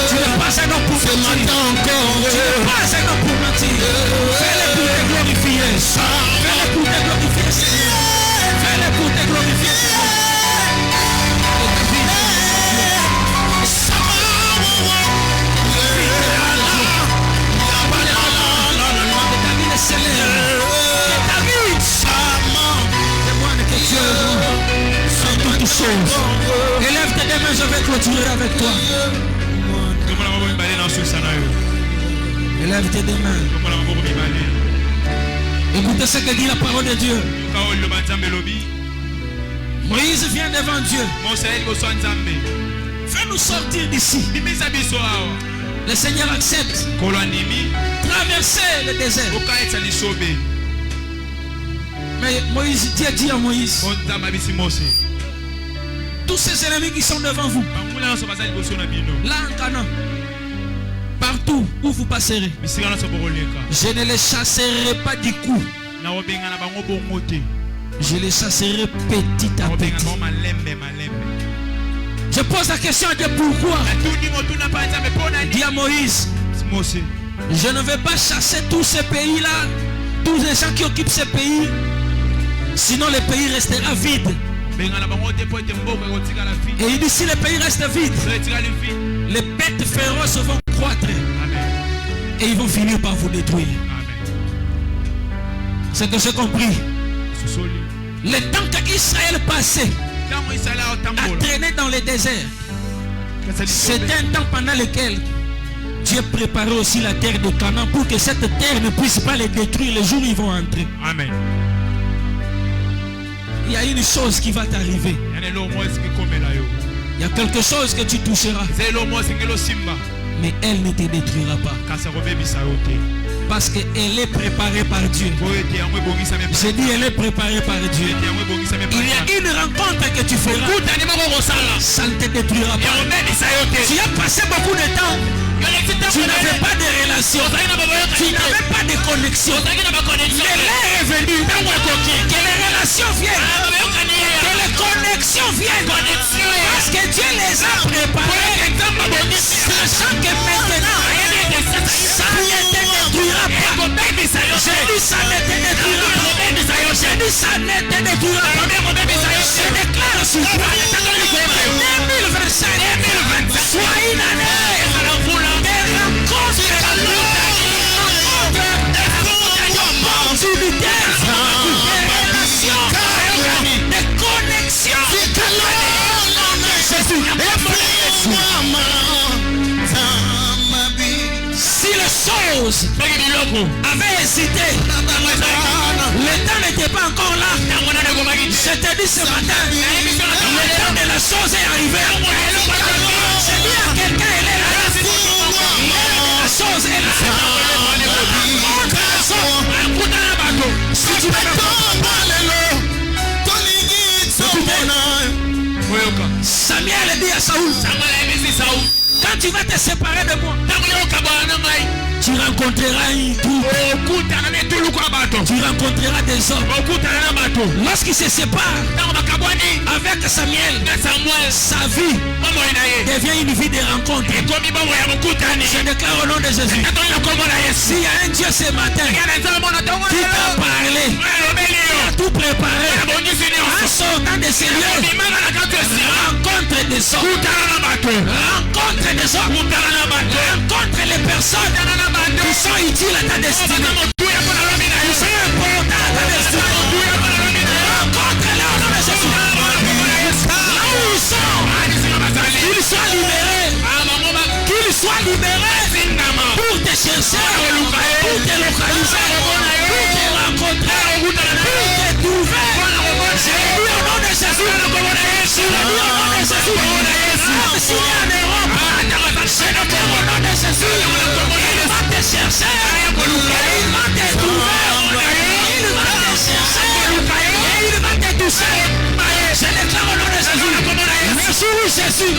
Tu n'es pas un homme pour mentir. Tu n'es pas un homme pour mentir. Fais-le pour te glorifier. Fais-le pour te glorifier. Fais-le pour te glorifier. Élève tes deux mains, je vais clôturer avec toi. Élève tes deux mains. Écoutez ce que dit la parole de Dieu. Moïse vient devant Dieu. Fais-nous sortir d'ici. Le Seigneur accepte. Traverser le désert. Mais Moïse, Dieu dit à Moïse, tous ces ennemis qui sont devant vous, là en Canaan, partout où vous passerez, je ne les chasserai pas du coup. Je les chasserai petit à petit. Je pose la question à Dieu, pourquoi? Dis à Moïse, je ne vais pas chasser tous ces pays-là, tous les gens qui occupent ces pays, sinon le pays restera vide. Et il dit, si le pays reste vide, les bêtes féroces vont croître. Et ils vont finir par vous détruire. C'est que j'ai compris. Le temps qu'Israël passait à traîner dans le désert, c'est un temps pendant lequel Dieu préparait aussi la terre de Canaan pour que cette terre ne puisse pas les détruire le jour où ils vont entrer. Amen. Il y a une chose qui va t'arriver. Il y a quelque chose que tu toucheras, mais elle ne te détruira pas. Parce qu'elle est préparée par Dieu. J'ai dit, elle est préparée par Dieu. Il y a une rencontre que tu feras, ça ne te détruira pas. Tu as passé beaucoup de temps, tu n'avais pas de relation, tu n'avais pas de connexion. L'heure est venue que les relations viennent, que les connexions viennent, parce que Dieu les a préparées, sachant que maintenant ça ne te détruira pas. J'ai dit, ça ne te détruira pas. J'ai dit, ça ne te détruira pas. Je déclare sur toi 2025 soit une année de rencontres, d'opportunités, de relations, de connexions. Si les choses avaient hésité, le temps n'était pas encore là. Je te dis ce matin, le temps de la chose est arrivé. Je dis à quelqu'un, elle est là. La chose est là. Si tu Samuel dit à Saoul, quand tu vas te séparer de moi, tu rencontreras une troupe. Tu rencontreras des hommes. Lorsqu'il se sépare avec Samuel, sa vie devient une vie de rencontre. Je déclare au nom de Jésus, s'il y a un Dieu ce matin qui t'a parlé, qui a tout préparé, en sortant de ces lieux, rencontre des hommes, rencontre des hommes, rencontre les personnes qui sont utiles à ta destinée, qui sont importantes à ta destinée. Rencontre-les au nom de Jésus. Là où ils sont, qu'ils soient libérés, qu'ils soient libérés pour te chercher, pour te localiser, pour te rencontrer, pour te trouver. Je l'ai dit au nom de Jésus. Je l'ai dit au nom de Jésus. Même s'il est en Europe, je le dis au nom de Jésus. Il va te chercher, il va te trouver, il va te chercher, il va te toucher. Je déclare au nom de Jésus. Le jour où Jésus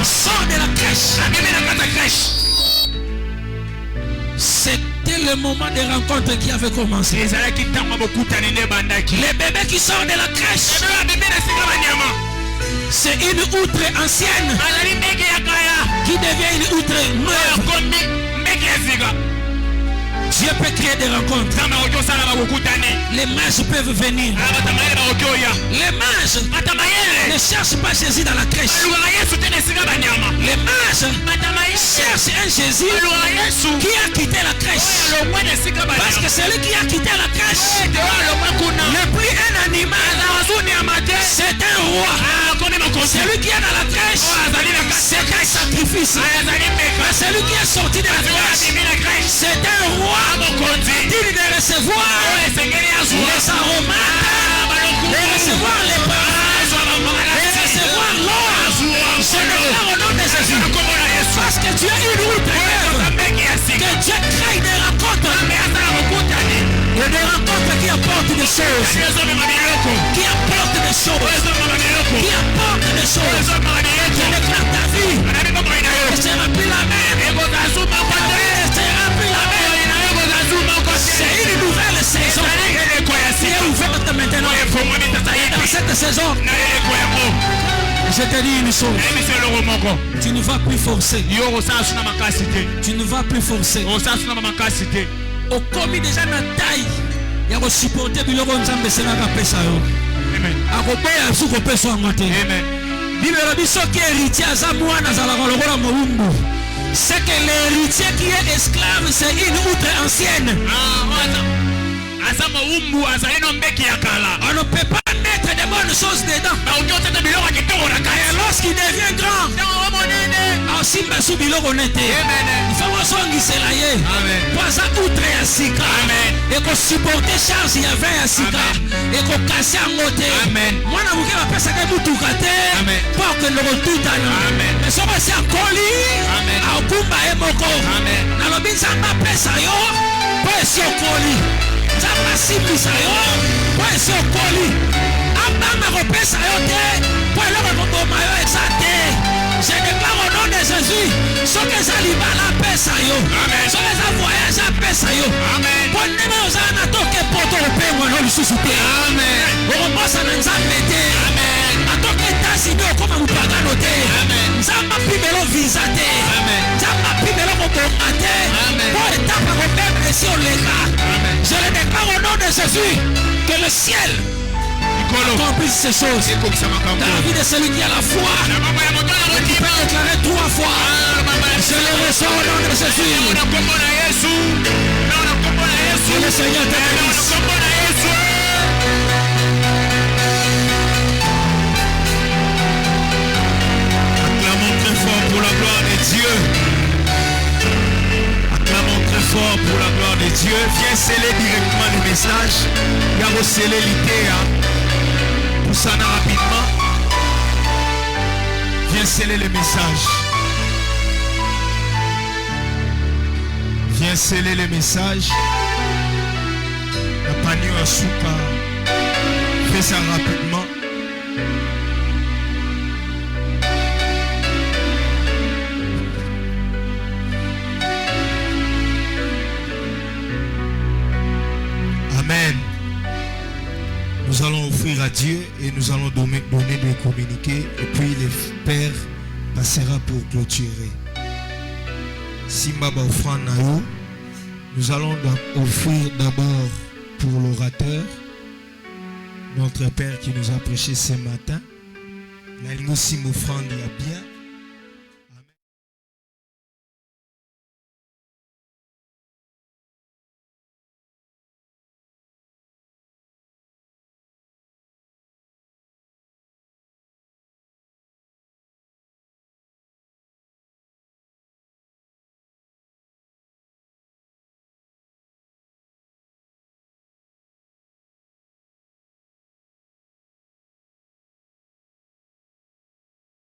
sort de la crèche, c'était le moment de rencontre qui avait commencé. Les bébés qui sortent de la crèche, c'est une outre ancienne qui devient une outre neuve. Dieu peut créer des rencontres. Les mages peuvent venir. Les mages ne cherchent pas Jésus dans la crèche. Les mages cherchent un Jésus qui a quitté la crèche. Parce que celui qui a quitté la crèche n'est plus un animal, c'est un roi. Celui qui est dans la crèche, c'est un sacrifice. Celui qui est sorti de la crèche, c'est un roi digne de recevoir les aromates, de recevoir les parfums, de recevoir l'or. Je déclare au nom de Jésus, parce que tu as une route que Dieu crée des rencontres et des rencontres qui apportent des choses, qui apportent des choses, qui apportent des choses. Je déclare ta vie et sera plus la même, et sera plus la même. C'est une nouvelle saison qui est ouverte maintenant. Dans cette saison, je te dis une chose, tu ne vas plus forcer. Tu ne vas plus forcer. Au commis déjà na taille, il y a supporter biloko nzambe selaka pesa yo. Akopeya suko pesa ngote. Bibelo biso ki héritier aza mwana azalaka lokola mowumbu. C'est que l'héritier qui est esclave, c'est une outre ancienne. On ne peut pas mettre de bonnes choses dedans. Et lorsqu'il devient grand, il faut outre à Sika. Et qu'on supporte charge, il y avait un Sika. Et qu'on casse un moté. Moi, je ne peux pas faire pour que le retour mais ça va ser colis. À Okumba et Moko. Dans le bin, ça m'a pesa yo. Pas sur colis. Ça m'a simplisa yo. Pas sur colis. Abama repesa yo te. Pas le retour mayo exacté. Je déclare au nom de Jésus. Ce que ça liba la pesa yo. Ce que ça voyage à pesa yo. Pour ne pas oser na toke poto au pain moi le suscité. Amen. On commence à nous amener. Amen. À toke tassi no comme vous pas noter. Amen. Ça m'a pimelo visa te. Amen. Ça m'a pimelo commander. Amen. Pour étape au même si on les a. Je le déclare au nom de Jésus que le ciel accomplisse ces choses dans la vie de celui qui a la foi. Tu peux déclarer 3 fois. Je le reçois au nom de Jésus. Que le Seigneur te bénisse. Acclamons très fort pour la gloire de Dieu. Acclamons très fort pour la gloire de Dieu. Viens sceller directement le message. Il y a sceller l'idée. Pour ça rapidement. Viens sceller le message. Viens sceller le message. La panneau à souka. Fais ça rapidement. Amen. Nous allons offrir à Dieu et nous allons donner des communiqués. Et puis le Père passera pour clôturer. Simbaba offrande Nayo. Nous allons offrir d'abord pour l'orateur, notre Père qui nous a prêché ce matin. La ligne aussi m'offrande il y a bien.